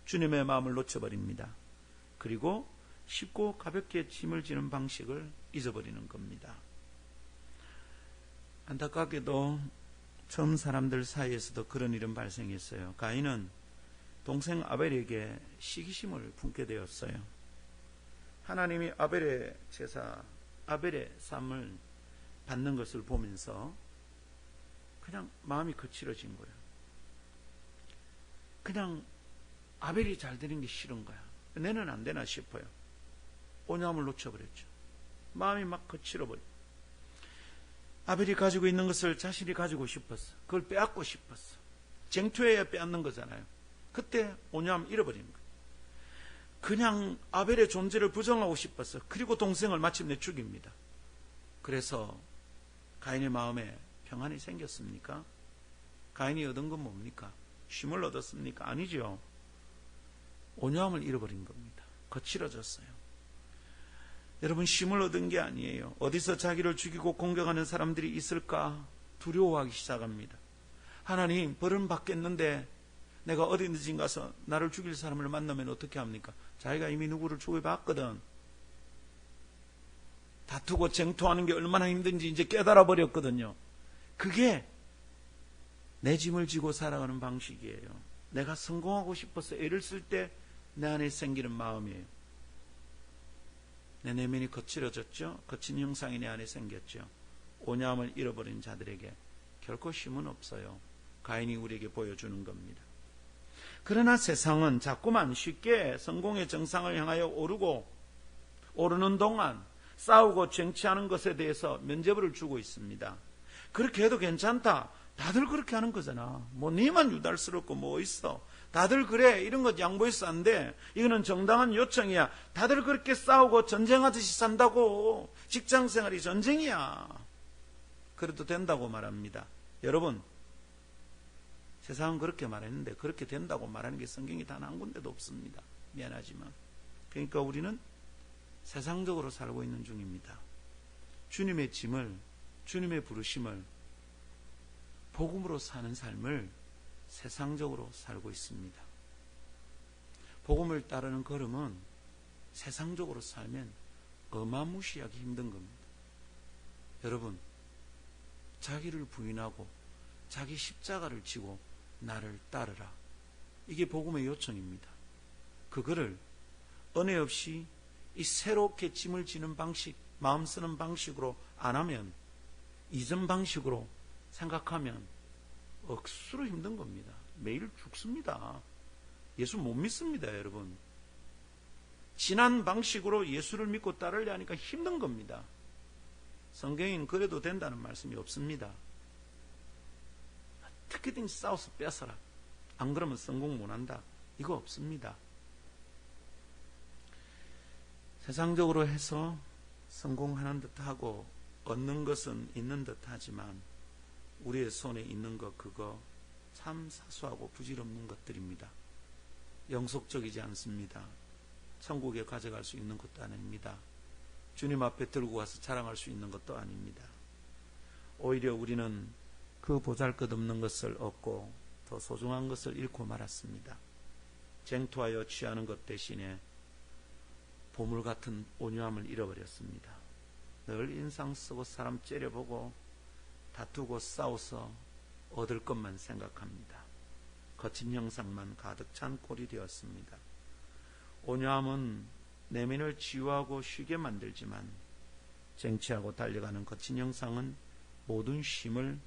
주님의 마음을 놓쳐버립니다. 그리고 쉽고 가볍게 짐을 지는 방식을 잊어버리는 겁니다. 안타깝게도 처음 사람들 사이에서도 그런 일은 발생했어요. 가인은 동생 아벨에게 시기심을 품게 되었어요. 하나님이 아벨의 제사, 아벨의 삶을 받는 것을 보면서 그냥 마음이 거칠어진 거예요. 그냥 아벨이 잘 되는 게 싫은 거야. 내는 안 되나 싶어요. 온유함을 놓쳐버렸죠. 마음이 막 거칠어버려. 아벨이 가지고 있는 것을 자신이 가지고 싶었어. 그걸 빼앗고 싶었어. 쟁투해야 빼앗는 거잖아요. 그때 온유함을 잃어버리는 거예요. 그냥 아벨의 존재를 부정하고 싶었어. 그리고 동생을 마침내 죽입니다. 그래서 가인의 마음에 평안이 생겼습니까? 가인이 얻은 건 뭡니까? 쉼을 얻었습니까? 아니죠. 온유함을 잃어버린 겁니다. 거칠어졌어요. 여러분, 쉼을 얻은 게 아니에요. 어디서 자기를 죽이고 공격하는 사람들이 있을까 두려워하기 시작합니다. 하나님, 벌은 받겠는데 내가 어디든지 가서 나를 죽일 사람을 만나면 어떻게 합니까? 자기가 이미 누구를 죽여봤거든. 다투고 쟁투하는 게 얼마나 힘든지 이제 깨달아 버렸거든요. 그게 내 짐을 지고 살아가는 방식이에요. 내가 성공하고 싶어서 애를 쓸 때 내 안에 생기는 마음이에요. 내 내면이 거칠어졌죠. 거친 형상이 내 안에 생겼죠. 온유함을 잃어버린 자들에게 결코 쉼은 없어요. 가인이 우리에게 보여주는 겁니다. 그러나 세상은 자꾸만 쉽게 성공의 정상을 향하여 오르는 동안 싸우고 쟁취하는 것에 대해서 면죄부를 주고 있습니다. 그렇게 해도 괜찮다. 다들 그렇게 하는 거잖아. 뭐 니만 유달스럽고 뭐 있어. 다들 그래. 이런 것 양보해서 안 돼. 이거는 정당한 요청이야. 다들 그렇게 싸우고 전쟁하듯이 산다고. 직장생활이 전쟁이야. 그래도 된다고 말합니다. 여러분, 세상은 그렇게 말했는데 그렇게 된다고 말하는 게 성경이 단 한 군데도 없습니다. 미안하지만. 그러니까 우리는 세상적으로 살고 있는 중입니다. 주님의 짐을, 주님의 부르심을 복음으로 사는 삶을 세상적으로 살고 있습니다. 복음을 따르는 걸음은 세상적으로 살면 어마무시하기 힘든 겁니다. 여러분, 자기를 부인하고 자기 십자가를 지고 나를 따르라. 이게 복음의 요청입니다. 그거를 은혜 없이 이 새롭게 짐을 지는 방식, 마음 쓰는 방식으로 안 하면, 이전 방식으로 생각하면 억수로 힘든 겁니다. 매일 죽습니다. 예수 못 믿습니다, 여러분. 지난 방식으로 예수를 믿고 따르려 하니까 힘든 겁니다. 성경에는 그래도 된다는 말씀이 없습니다. 어떻게든 싸워서 뺏어라. 안 그러면 성공 못한다. 이거 없습니다. 세상적으로 해서 성공하는 듯하고 얻는 것은 있는 듯하지만 우리의 손에 있는 것 그거 참 사소하고 부질없는 것들입니다. 영속적이지 않습니다. 천국에 가져갈 수 있는 것도 아닙니다. 주님 앞에 들고 가서 자랑할 수 있는 것도 아닙니다. 오히려 우리는 그 보잘것없는 것을 얻고 더 소중한 것을 잃고 말았습니다. 쟁투하여 취하는 것 대신에 보물 같은 온유함을 잃어버렸습니다. 늘 인상 쓰고 사람 째려보고 다투고 싸워서 얻을 것만 생각합니다. 거친 형상만 가득 찬 꼴이 되었습니다. 온유함은 내면을 치유하고 쉬게 만들지만 쟁취하고 달려가는 거친 형상은 모든 쉼을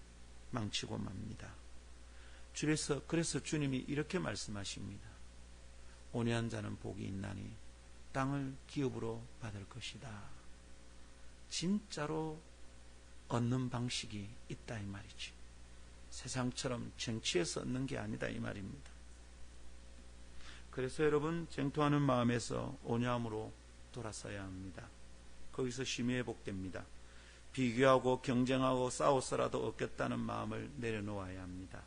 망치고 맙니다. 그래서 주님이 이렇게 말씀하십니다. 온유한 자는 복이 있나니 땅을 기업으로 받을 것이다. 진짜로 얻는 방식이 있다 이 말이지. 세상처럼 쟁취해서 얻는 게 아니다 이 말입니다. 그래서 여러분, 쟁투하는 마음에서 온유함으로 돌아서야 합니다. 거기서 심히 회복됩니다. 비교하고 경쟁하고 싸워서라도 얻겠다는 마음을 내려놓아야 합니다.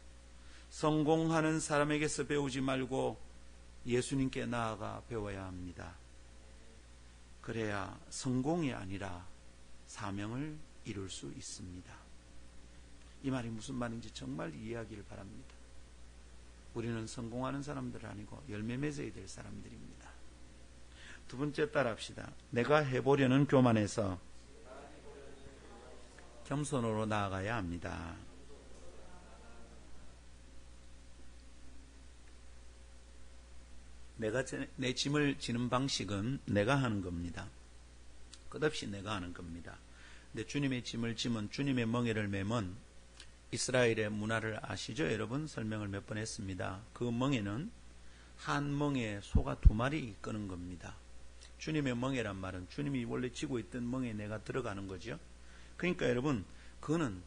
성공하는 사람에게서 배우지 말고 예수님께 나아가 배워야 합니다. 그래야 성공이 아니라 사명을 이룰 수 있습니다. 이 말이 무슨 말인지 정말 이해하기를 바랍니다. 우리는 성공하는 사람들 아니고 열매 맺어야 될 사람들입니다. 두 번째 따라합시다. 내가 해보려는 교만에서 겸손으로 나아가야 합니다. 내 짐을 지는 방식은 내가 하는 겁니다. 끝없이 내가 하는 겁니다. 근데 주님의 짐을 지면, 주님의 멍에를 매면 이스라엘의 문화를 아시죠? 여러분, 설명을 몇 번 했습니다. 그 멍에는 한 멍에 소가 2마리 끄는 겁니다. 주님의 멍에란 말은 주님이 원래 지고 있던 멍에 내가 들어가는 거죠. 그러니까 여러분, 그거는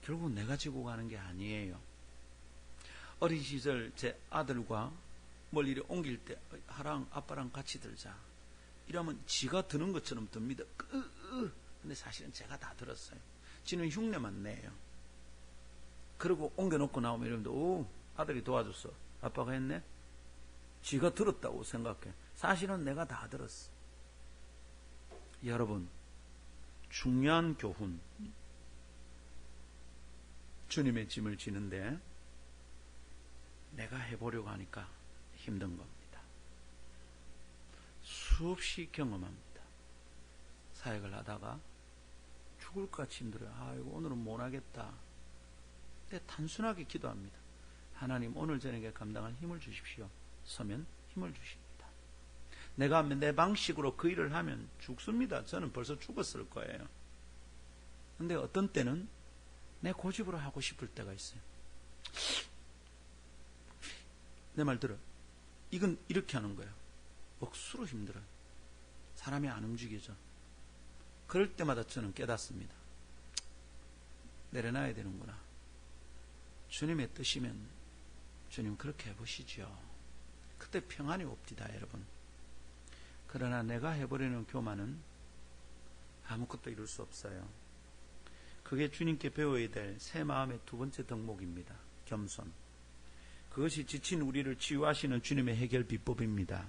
결국 내가 지고 가는 게 아니에요. 어린 시절 제 아들과 뭘 이리 옮길 때 하랑 아빠랑 같이 들자 이러면 지가 드는 것처럼 듭니다. 근데 사실은 제가 다 들었어요. 지는 흉내만 내요. 그리고 옮겨놓고 나오면 이러면 오, 아들이 도와줬어. 아빠가 했네. 지가 들었다고 생각해. 사실은 내가 다 들었어. 여러분, 중요한 교훈. 주님의 짐을 지는데 내가 해보려고 하니까 힘든 겁니다. 수없이 경험합니다. 사역을 하다가 죽을 것 같이 힘들어요. 아이고, 오늘은 못하겠다. 근데 단순하게 기도합니다. 하나님, 오늘 저녁에 감당할 힘을 주십시오. 서면 힘을 주십니다. 내가 내 방식으로 그 일을 하면 죽습니다. 저는 벌써 죽었을 거예요. 근데 어떤 때는 내 고집으로 하고 싶을 때가 있어요. 내 말 들어. 이건 이렇게 하는 거예요. 억수로 힘들어요. 사람이 안 움직여져. 그럴 때마다 저는 깨닫습니다. 내려놔야 되는구나. 주님의 뜻이면 주님 그렇게 해보시죠. 그때 평안이 옵니다, 여러분. 그러나 내가 해버리는 교만은 아무것도 이룰 수 없어요. 그게 주님께 배워야 될 새 마음의 두 번째 덕목입니다. 겸손. 그것이 지친 우리를 치유하시는 주님의 해결 비법입니다.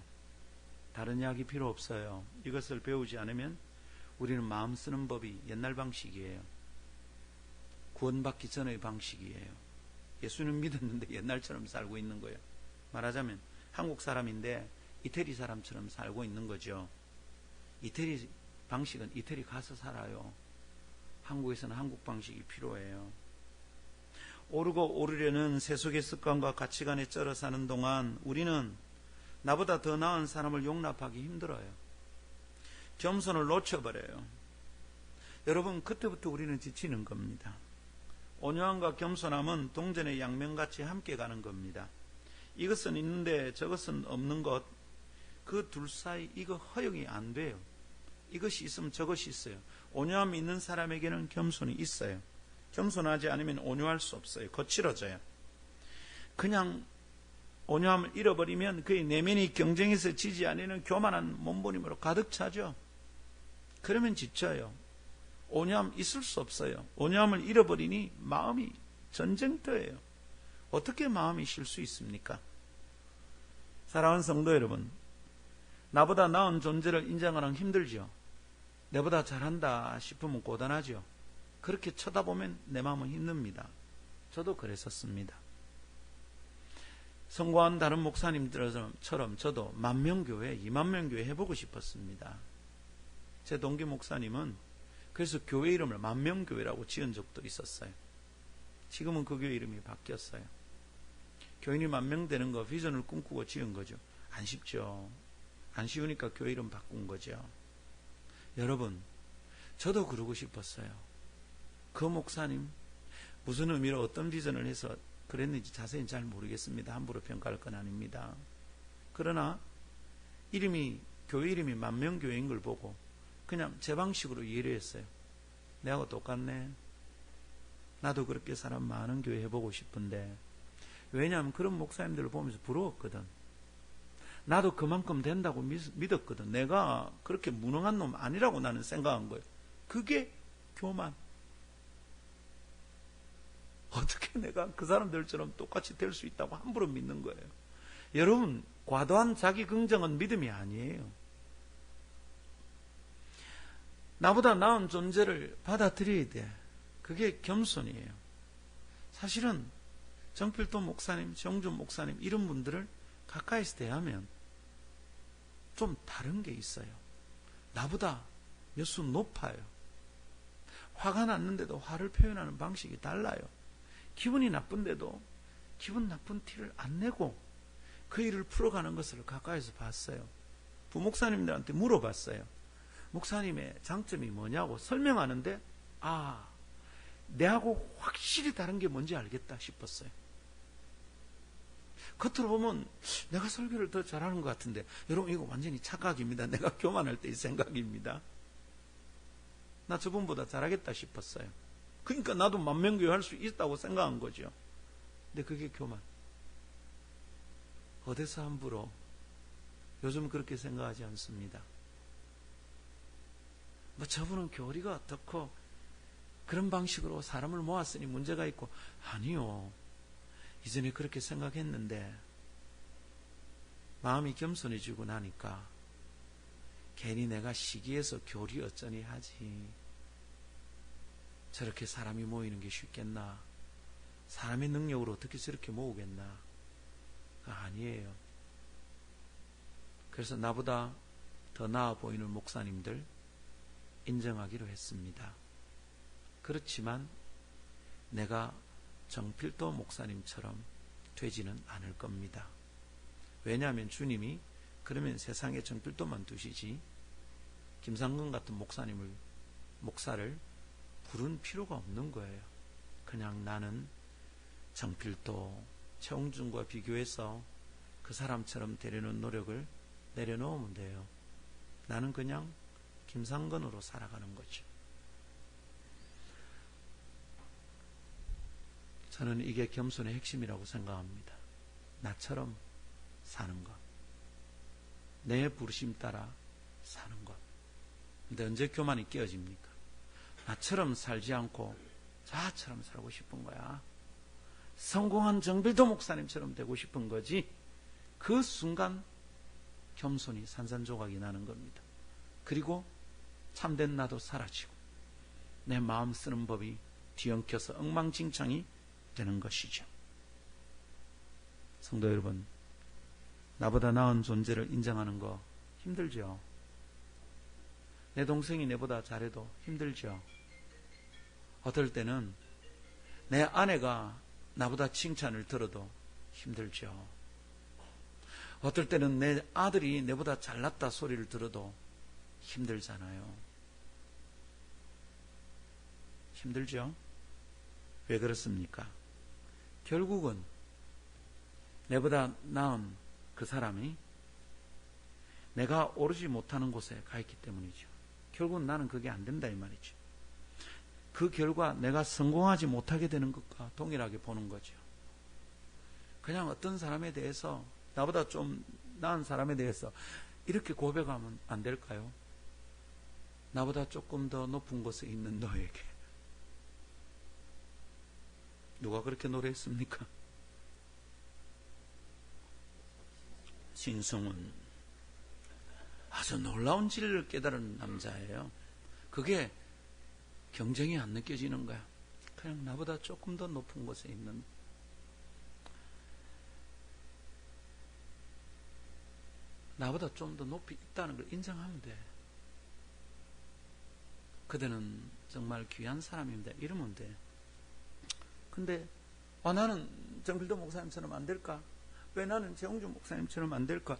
다른 이야기 필요 없어요. 이것을 배우지 않으면 우리는 마음 쓰는 법이 옛날 방식이에요. 구원받기 전의 방식이에요. 예수는 믿었는데 옛날처럼 살고 있는 거예요. 말하자면 한국 사람인데 이태리 사람처럼 살고 있는 거죠. 이태리 방식은 이태리 가서 살아요. 한국에서는 한국 방식이 필요해요. 오르고 오르려는 세속의 습관과 가치관에 쩔어 사는 동안 우리는 나보다 더 나은 사람을 용납하기 힘들어요. 겸손을 놓쳐버려요. 여러분, 그때부터 우리는 지치는 겁니다. 온유함과 겸손함은 동전의 양면같이 함께 가는 겁니다. 이것은 있는데 저것은 없는 것, 그 둘 사이 이거 허용이 안 돼요. 이것이 있으면 저것이 있어요. 온유함이 있는 사람에게는 겸손이 있어요. 겸손하지 않으면 온유할 수 없어요. 거칠어져요. 그냥 온유함을 잃어버리면 그의 내면이 경쟁에서 지지 않는 교만한 몸부림으로 가득 차죠. 그러면 지쳐요. 온유함 있을 수 없어요. 온유함을 잃어버리니 마음이 전쟁터예요. 어떻게 마음이 쉴 수 있습니까? 사랑하는 성도 여러분, 나보다 나은 존재를 인정하는 힘들죠. 내보다 잘한다 싶으면 고단하죠. 그렇게 쳐다보면 내 마음은 힘듭니다. 저도 그랬었습니다. 성공한 다른 목사님들처럼 저도 10,000명교회, 20,000명교회 해보고 싶었습니다. 제 동기 목사님은 그래서 교회 이름을 10,000명교회라고 지은 적도 있었어요. 지금은 그 교회 이름이 바뀌었어요. 교인이 10,000명 되는 거 비전을 꿈꾸고 지은 거죠. 안 쉽죠. 안 쉬우니까 교회 이름 바꾼 거죠. 여러분, 저도 그러고 싶었어요. 그 목사님 무슨 의미로 어떤 비전을 해서 그랬는지 자세히 잘 모르겠습니다. 함부로 평가할 건 아닙니다. 그러나 교회 이름이 만명교회인 걸 보고 그냥 제 방식으로 이해를 했어요. 내하고 똑같네. 나도 그렇게 사람 많은 교회 해보고 싶은데, 왜냐하면 그런 목사님들을 보면서 부러웠거든. 나도 그만큼 된다고 믿었거든. 내가 그렇게 무능한 놈 아니라고 나는 생각한 거예요. 그게 교만. 어떻게 내가 그 사람들처럼 똑같이 될 수 있다고 함부로 믿는 거예요. 여러분, 과도한 자기 긍정은 믿음이 아니에요. 나보다 나은 존재를 받아들여야 돼. 그게 겸손이에요. 사실은 정필도 목사님, 정준 목사님 이런 분들을 가까이서 대하면 좀 다른 게 있어요. 나보다 몇 수 높아요. 화가 났는데도 화를 표현하는 방식이 달라요. 기분이 나쁜데도 기분 나쁜 티를 안 내고 그 일을 풀어가는 것을 가까이서 봤어요. 부목사님들한테 물어봤어요. 목사님의 장점이 뭐냐고 설명하는데, 내하고 확실히 다른 게 뭔지 알겠다 싶었어요. 겉으로 보면 내가 설교를 더 잘하는 것 같은데, 여러분 이거 완전히 착각입니다. 내가 교만할 때의 생각입니다. 나 저분보다 잘하겠다 싶었어요. 그러니까 나도 만명교회 할 수 있다고 생각한 거죠. 근데 그게 교만. 어디서 함부로? 요즘 그렇게 생각하지 않습니다. 저분은 교리가 어떻고 그런 방식으로 사람을 모았으니 문제가 있고, 아니요. 이전에 그렇게 생각했는데 마음이 겸손해지고 나니까 괜히 내가 시기해서 교리 어쩌니 하지. 저렇게 사람이 모이는 게 쉽겠나? 사람의 능력으로 어떻게 저렇게 모으겠나? 아니에요. 그래서 나보다 더 나아 보이는 목사님들 인정하기로 했습니다. 그렇지만 내가 정필도 목사님처럼 되지는 않을 겁니다. 왜냐하면 주님이 그러면 세상에 정필도만 두시지 김상근 같은 목사를 부른 필요가 없는 거예요. 그냥 나는 정필도, 최홍준과 비교해서 그 사람처럼 되려는 노력을 내려놓으면 돼요. 나는 그냥 김상근으로 살아가는 거죠. 저는 이게 겸손의 핵심이라고 생각합니다. 나처럼 사는 것. 내 부르심 따라 사는 것. 근데 언제 교만이 깨어집니까? 나처럼 살지 않고 자처럼 살고 싶은 거야. 성공한 정필도 목사님처럼 되고 싶은 거지. 그 순간 겸손이 산산조각이 나는 겁니다. 그리고 참된 나도 사라지고 내 마음 쓰는 법이 뒤엉켜서 엉망진창이 되는 것이죠. 성도 여러분, 나보다 나은 존재를 인정하는 거 힘들죠? 내 동생이 내보다 잘해도 힘들죠? 어떨 때는 내 아내가 나보다 칭찬을 들어도 힘들죠? 어떨 때는 내 아들이 내보다 잘났다 소리를 들어도 힘들잖아요. 힘들죠? 왜 그렇습니까? 결국은 내보다 나은 그 사람이 내가 오르지 못하는 곳에 가 있기 때문이죠. 결국은 나는 그게 안 된다 이 말이죠. 그 결과 내가 성공하지 못하게 되는 것과 동일하게 보는 거죠. 그냥 어떤 사람에 대해서, 나보다 좀 나은 사람에 대해서 이렇게 고백하면 안 될까요? 나보다 조금 더 높은 곳에 있는 너에게. 누가 그렇게 노래했습니까? 신성은 아주 놀라운 진리를 깨달은 남자예요. 그게 경쟁이 안 느껴지는 거야. 그냥 나보다 조금 더 높은 곳에 있는, 나보다 좀 더 높이 있다는 걸 인정하면 돼. 그대는 정말 귀한 사람입니다. 이러면 돼. 근데 나는 정필도 목사님처럼 안 될까? 왜 나는 최홍준 목사님처럼 안 될까?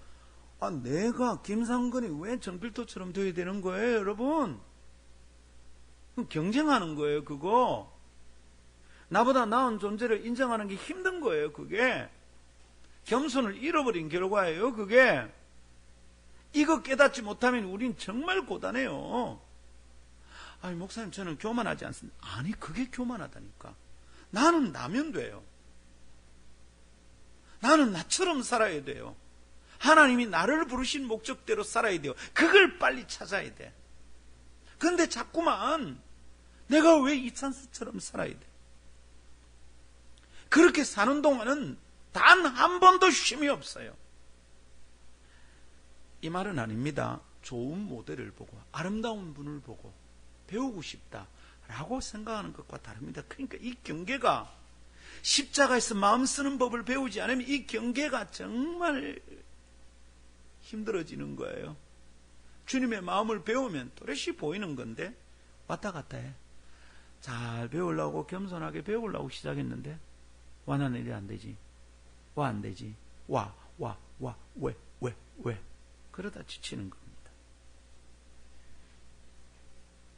내가 김상근이 왜 정필도처럼 되어야 되는 거예요, 여러분? 경쟁하는 거예요, 그거. 나보다 나은 존재를 인정하는 게 힘든 거예요. 그게 겸손을 잃어버린 결과예요. 그게 이거 깨닫지 못하면 우린 정말 고단해요. 아니 목사님 저는 교만하지 않습니다. 아니 그게 교만하다니까. 나는 나면 돼요. 나는 나처럼 살아야 돼요. 하나님이 나를 부르신 목적대로 살아야 돼요. 그걸 빨리 찾아야 돼. 그런데 자꾸만 내가 왜 이찬스처럼 살아야 돼? 그렇게 사는 동안은 단 한 번도 쉼이 없어요. 이 말은 아닙니다. 좋은 모델을 보고 아름다운 분을 보고 배우고 싶다라고 생각하는 것과 다릅니다. 그러니까 이 경계가 십자가에서 마음 쓰는 법을 배우지 않으면 이 경계가 정말 힘들어지는 거예요. 주님의 마음을 배우면 또렷이 보이는 건데 왔다 갔다 해. 잘 배우려고 겸손하게 배우려고 시작했는데 와는 일이 안 되지. 와 안 되지. 왜 그러다 지치는 겁니다.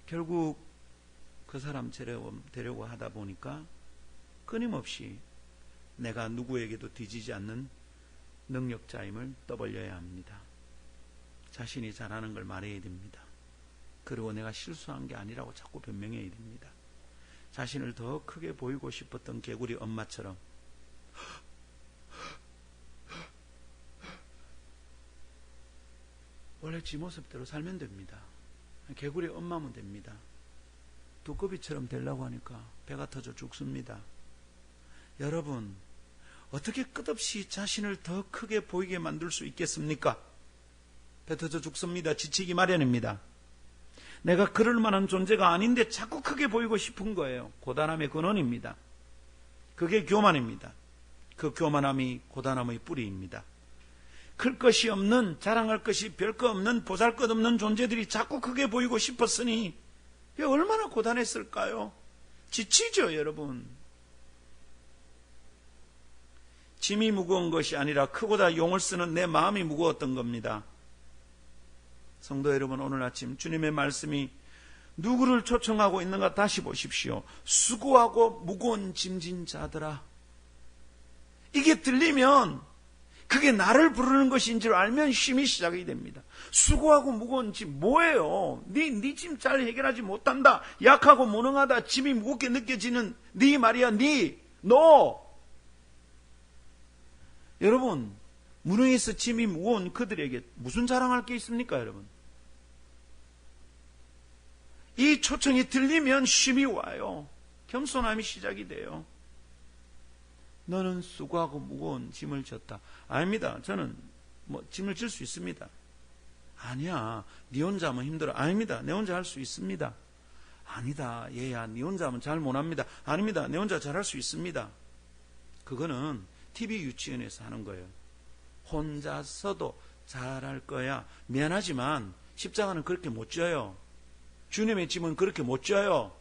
결국 그 사람 되려고 하다 보니까 끊임없이 내가 누구에게도 뒤지지 않는 능력자임을 떠벌려야 합니다. 자신이 잘하는 걸 말해야 됩니다. 그리고 내가 실수한 게 아니라고 자꾸 변명해야 됩니다. 자신을 더 크게 보이고 싶었던 개구리 엄마처럼 원래 지 모습대로 살면 됩니다. 개구리 엄마면 됩니다. 두꺼비처럼 되려고 하니까 배가 터져 죽습니다. 여러분 어떻게 끝없이 자신을 더 크게 보이게 만들 수 있겠습니까? 배 터져 죽습니다. 지치기 마련입니다. 내가 그럴 만한 존재가 아닌데 자꾸 크게 보이고 싶은 거예요. 고단함의 근원입니다. 그게 교만입니다. 그 교만함이 고단함의 뿌리입니다. 클 것이 없는, 자랑할 것이 별거 없는, 보잘것없는 존재들이 자꾸 크게 보이고 싶었으니 이게 얼마나 고단했을까요? 지치죠, 여러분. 짐이 무거운 것이 아니라 크고자 용을 쓰는 내 마음이 무거웠던 겁니다. 성도 여러분, 오늘 아침 주님의 말씀이 누구를 초청하고 있는가 다시 보십시오. 수고하고 무거운 짐진 자들아. 이게 들리면 그게 나를 부르는 것인 줄 알면 쉼이 시작이 됩니다. 수고하고 무거운 짐 뭐예요? 네 짐 잘 해결하지 못한다. 약하고 무능하다. 짐이 무겁게 느껴지는 네 말이야. 너. 여러분 무능해서 짐이 무거운 그들에게 무슨 자랑할 게 있습니까, 여러분? 이 초청이 들리면 쉼이 와요. 겸손함이 시작이 돼요. 너는 수고하고 무거운 짐을 졌다. 아닙니다. 저는 짐을 질 수 있습니다. 아니야. 네 혼자 하면 힘들어. 아닙니다. 내 혼자 할 수 있습니다. 아니다. 얘야. 네 혼자 하면 잘 못합니다. 아닙니다. 내 혼자 잘할 수 있습니다. 그거는 TV 유치원에서 하는 거예요. 혼자서도 잘할 거야. 미안하지만 십자가는 그렇게 못 져요. 주님의 짐은 그렇게 못 져요.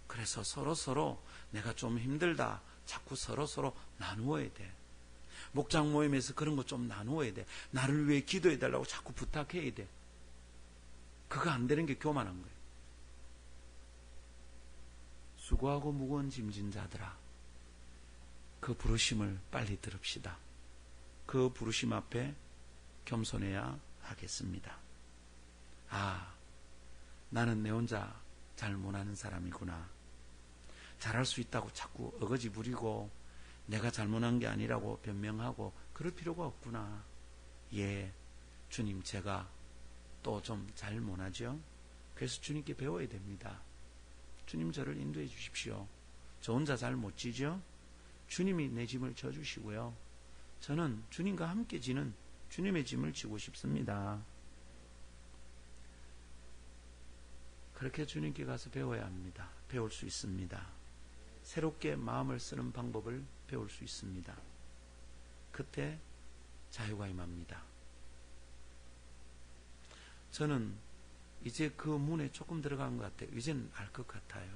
그래서 서로 내가 좀 힘들다. 자꾸 서로 나누어야 돼. 목장 모임에서 그런 거 좀 나누어야 돼. 나를 위해 기도해 달라고 자꾸 부탁해야 돼. 그거 안 되는 게 교만한 거예요. 수고하고 무거운 짐진 자들아, 그 부르심을 빨리 들읍시다. 그 부르심 앞에 겸손해야 하겠습니다. 나는 내 혼자 잘 못하는 사람이구나. 잘할 수 있다고 자꾸 어거지 부리고 내가 잘못한 게 아니라고 변명하고 그럴 필요가 없구나. 예, 주님 제가 또 좀 잘 못하죠. 그래서 주님께 배워야 됩니다. 주님 저를 인도해 주십시오. 저 혼자 잘 못 지죠. 주님이 내 짐을 져주시고요. 저는 주님과 함께 지는 주님의 짐을 지고 싶습니다. 그렇게 주님께 가서 배워야 합니다. 배울 수 있습니다. 새롭게 마음을 쓰는 방법을 배울 수 있습니다. 그때 자유가 임합니다. 저는 이제 그 문에 조금 들어간 것 같아요. 이제는 알 것 같아요.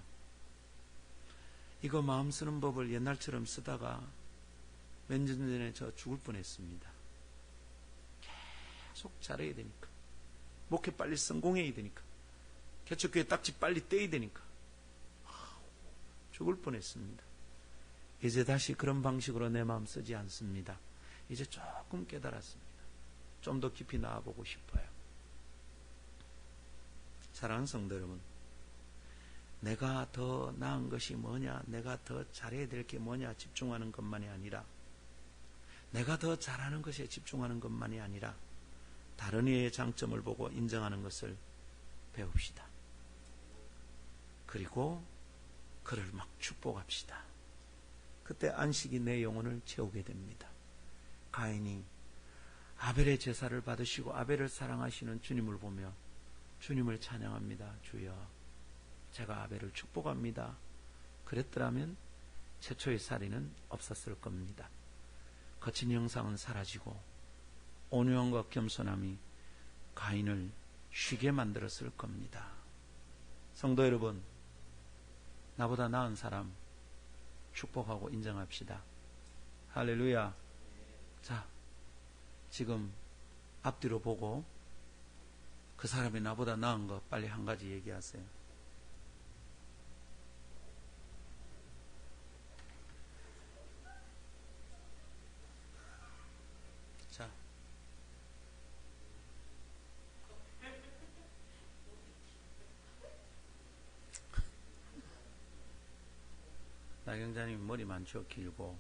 이거 마음 쓰는 법을 옛날처럼 쓰다가 몇 년 전에 저 죽을 뻔했습니다. 계속 잘해야 되니까. 목회 빨리 성공해야 되니까. 개척교회 딱지 빨리 떼야 되니까. 죽을 뻔했습니다. 이제 다시 그런 방식으로 내 마음 쓰지 않습니다. 이제 조금 깨달았습니다. 좀 더 깊이 나아보고 싶어요. 사랑하는 성도 여러분, 내가 더 나은 것이 뭐냐, 내가 더 잘해야 될 게 뭐냐 집중하는 것만이 아니라, 내가 더 잘하는 것에 집중하는 것만이 아니라 다른 이의 장점을 보고 인정하는 것을 배웁시다. 그리고 그를 막 축복합시다. 그때 안식이 내 영혼을 채우게 됩니다. 가인이 아벨의 제사를 받으시고 아벨을 사랑하시는 주님을 보며 주님을 찬양합니다. 주여, 제가 아벨을 축복합니다. 그랬더라면 최초의 살인은 없었을 겁니다. 거친 형상은 사라지고 온유함과 겸손함이 가인을 쉬게 만들었을 겁니다. 성도 여러분, 나보다 나은 사람 축복하고 인정합시다. 할렐루야. 자, 지금 앞뒤로 보고 그 사람이 나보다 나은 거 빨리 한 가지 얘기하세요. 자, 나경자님 머리 많죠? 길고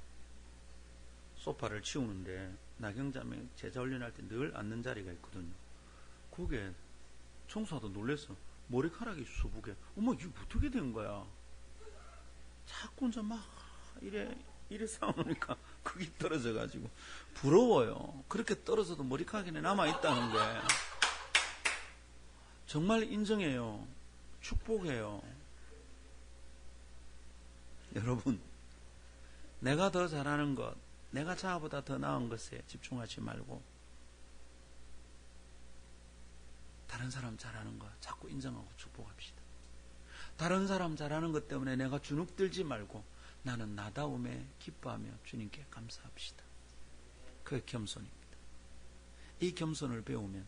소파를 치우는데 나경자님 제자 훈련할 때 늘 앉는 자리가 있거든요. 그게 청소하다 놀랬어. 머리카락이 수북해. 어머, 이게 어떻게 된 거야? 자꾸 혼자 막 이래 싸우니까 그게 떨어져가지고 부러워요. 그렇게 떨어져도 머리카락이 남아있다는 게 정말 인정해요. 축복해요. 여러분, 내가 더 잘하는 것, 내가 자아보다 더 나은 것에 집중하지 말고 다른 사람 잘하는 것 자꾸 인정하고 축복합시다. 다른 사람 잘하는 것 때문에 내가 주눅들지 말고 나는 나다움에 기뻐하며 주님께 감사합시다. 그게 겸손입니다. 이 겸손을 배우면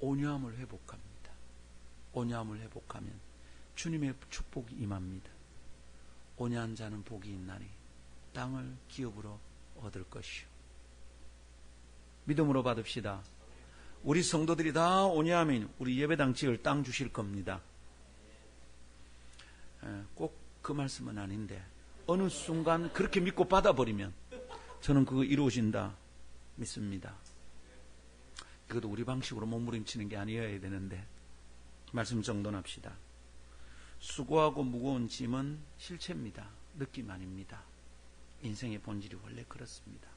온유함을 회복합니다. 온유함을 회복하면 주님의 축복이 임합니다. 온유한 자는 복이 있나니 땅을 기업으로 얻을 것이요. 믿음으로 받읍시다. 우리 성도들이 다 온유하면 우리 예배당 지을 땅 주실 겁니다. 꼭 그 말씀은 아닌데 어느 순간 그렇게 믿고 받아버리면 저는 그거 이루어진다 믿습니다. 이것도 우리 방식으로 몸부림치는 게 아니어야 되는데 말씀 정돈합시다. 수고하고 무거운 짐은 실체입니다. 느낌 아닙니다. 인생의 본질이 원래 그렇습니다.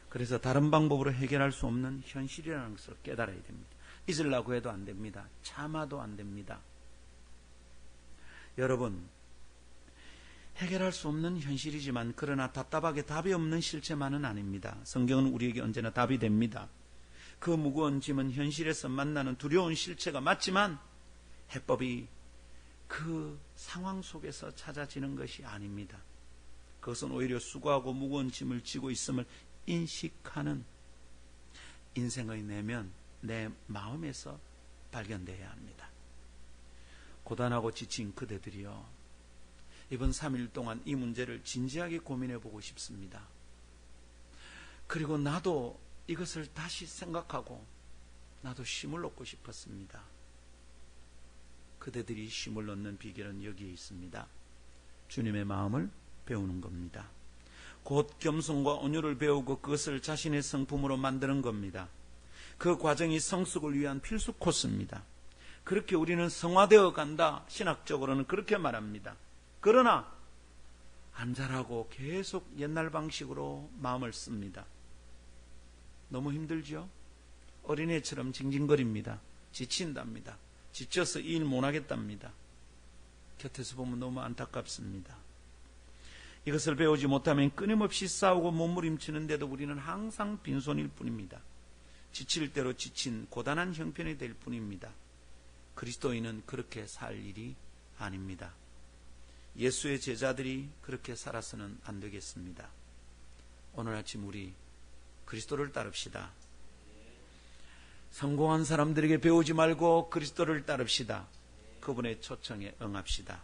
그래서 다른 방법으로 해결할 수 없는 현실이라는 것을 깨달아야 됩니다. 잊으려고 해도 안 됩니다. 참아도 안 됩니다. 여러분, 해결할 수 없는 현실이지만 그러나 답답하게 답이 없는 실체만은 아닙니다. 성경은 우리에게 언제나 답이 됩니다. 그 무거운 짐은 현실에서 만나는 두려운 실체가 맞지만 해법이 그 상황 속에서 찾아지는 것이 아닙니다. 그것은 오히려 수고하고 무거운 짐을 지고 있음을 인식하는 인생의 내면, 내 마음에서 발견되어야 합니다. 고단하고 지친 그대들이여, 이번 3일 동안 이 문제를 진지하게 고민해 보고 싶습니다. 그리고 나도 이것을 다시 생각하고 나도 쉼을 얻고 싶었습니다. 그대들이 쉼을 얻는 비결은 여기에 있습니다. 주님의 마음을 배우는 겁니다. 곧 겸손과 온유를 배우고 그것을 자신의 성품으로 만드는 겁니다. 그 과정이 성숙을 위한 필수 코스입니다. 그렇게 우리는 성화되어 간다. 신학적으로는 그렇게 말합니다. 그러나 안 자라고 계속 옛날 방식으로 마음을 씁니다. 너무 힘들죠? 어린애처럼 징징거립니다. 지친답니다. 지쳐서 이 일 못하겠답니다. 곁에서 보면 너무 안타깝습니다. 이것을 배우지 못하면 끊임없이 싸우고 몸부림치는데도 우리는 항상 빈손일 뿐입니다. 지칠 대로 지친 고단한 형편이 될 뿐입니다. 그리스도인은 그렇게 살 일이 아닙니다. 예수의 제자들이 그렇게 살아서는 안 되겠습니다. 오늘 아침 우리 그리스도를 따릅시다. 성공한 사람들에게 배우지 말고 그리스도를 따릅시다. 그분의 초청에 응합시다.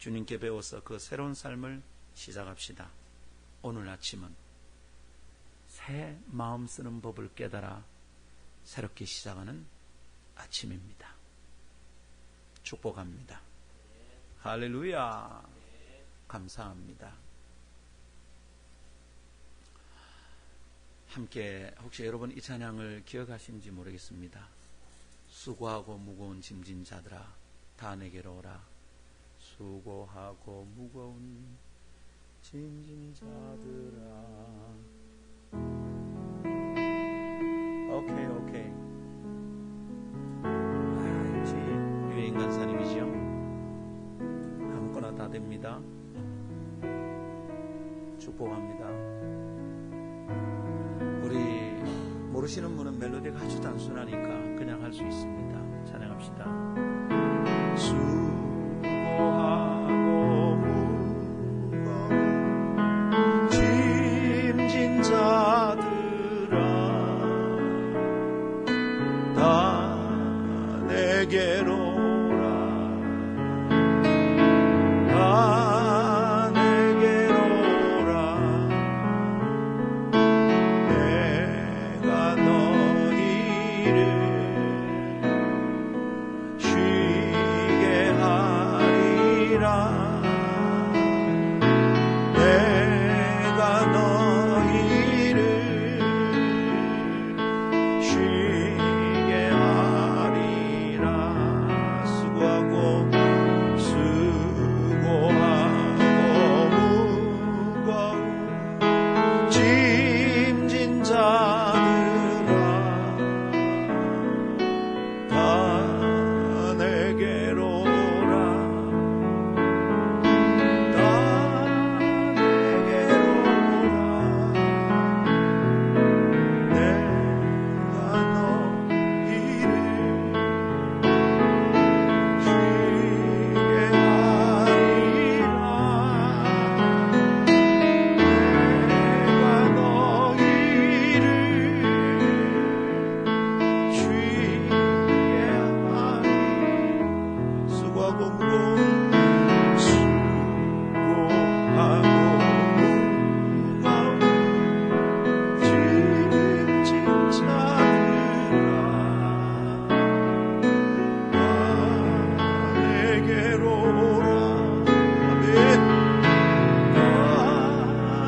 주님께 배워서 그 새로운 삶을 시작합시다. 오늘 아침은 새 마음 쓰는 법을 깨달아 새롭게 시작하는 아침입니다. 축복합니다. 할렐루야. 감사합니다. 함께 혹시 여러분 이 찬양을 기억하시는지 모르겠습니다. 수고하고 무거운 짐진 자들아 다 내게로 오라. 수고하고 무거운 짐진 자들아. 오케이. 역시 유행 간사님이죠. 아무거나 다 됩니다. 축복합니다. 우리 모르시는 분은 멜로디가 아주 단순하니까 그냥 할 수 있습니다. 찬양합시다. 수고하고 무거운 짐진 자들아 다 내게로 오라. 다 내게로 오라. 내가 너희를 쉬게 하리라. 내가 너희를 쉬게 하리라. 수고하고 무거운 짐진 자들아 다 내게로 오라. 다 내게로 오라. 내가 너희를 쉬게 하리라. 내가 너희를 쉬게 하리라. 수고하고 무거운 짐진 자들아 다 내게로 오라. 아멘. 다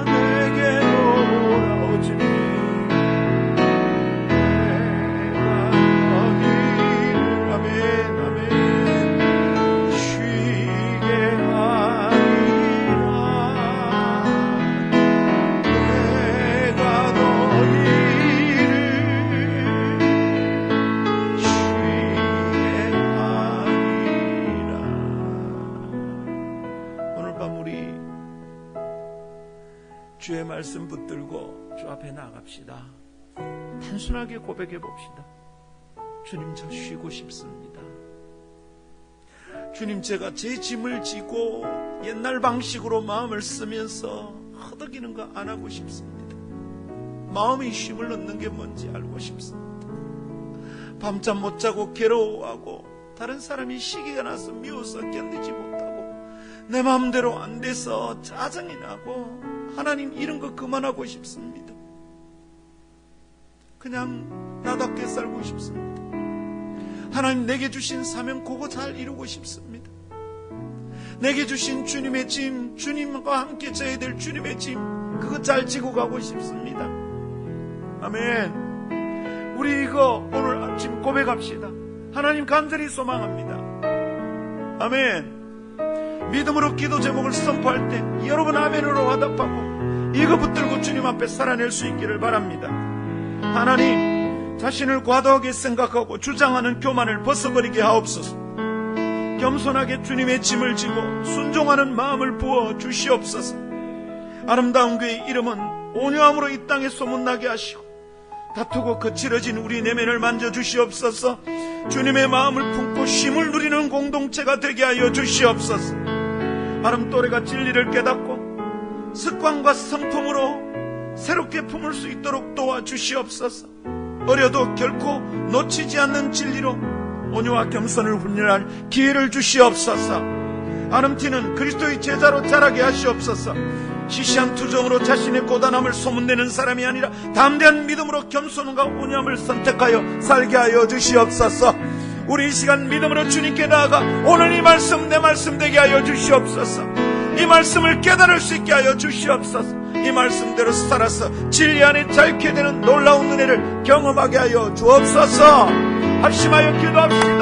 내게로 오라. 오 주님. 내가 너희를 아멘 쉬게 하리라. 내가 너희를 쉬게 하리라. 오늘 밤 우리 주의 말씀 붙들고 주 앞에 나갑시다. 단순하게 고백해 봅시다. 주님, 저 쉬고 싶습니다. 주님, 제가 제 짐을 지고 옛날 방식으로 마음을 쓰면서 허덕이는 거 안 하고 싶습니다. 마음의 쉼을 얻는 게 뭔지 알고 싶습니다. 밤잠 못 자고 괴로워하고 다른 사람이 시기가 나서 미워서 견디지 못하고 내 마음대로 안 돼서 짜증이 나고 하나님 이런 거 그만하고 싶습니다. 그냥 나답게 살고 싶습니다. 하나님 내게 주신 사명 그거 잘 이루고 싶습니다. 내게 주신 주님의 짐, 주님과 함께 져야 될 주님의 짐 그거 잘 지고 가고 싶습니다. 아멘. 우리 이거 오늘 아침 고백합시다. 하나님 간절히 소망합니다. 아멘. 믿음으로 기도 제목을 선포할 때 여러분 아멘으로 화답하고 이거 붙들고 주님 앞에 살아낼 수 있기를 바랍니다. 하나님, 자신을 과도하게 생각하고 주장하는 교만을 벗어버리게 하옵소서. 겸손하게 주님의 짐을 지고 순종하는 마음을 부어 주시옵소서. 아름다운 그의 이름은 온유함으로 이 땅에 소문나게 하시고 다투고 거칠어진 우리 내면을 만져주시옵소서. 주님의 마음을 품고 쉼을 누리는 공동체가 되게 하여 주시옵소서. 아름또래가 진리를 깨닫고 습관과 성품으로 새롭게 품을 수 있도록 도와주시옵소서. 어려도 결코 놓치지 않는 진리로 온유와 겸손을 훈련할 기회를 주시옵소서. 아름티는 그리스도의 제자로 자라게 하시옵소서. 시시한 투정으로 자신의 고단함을 소문내는 사람이 아니라 담대한 믿음으로 겸손과 온유함을 선택하여 살게 하여 주시옵소서. 우리 이 시간 믿음으로 주님께 나아가 오늘 이 말씀 내 말씀 되게 하여 주시옵소서. 이 말씀을 깨달을 수 있게 하여 주시옵소서. 이 말씀대로 살아서 진리 안에 자유케 되는 놀라운 은혜를 경험하게 하여 주옵소서. 합심하여 기도합시다.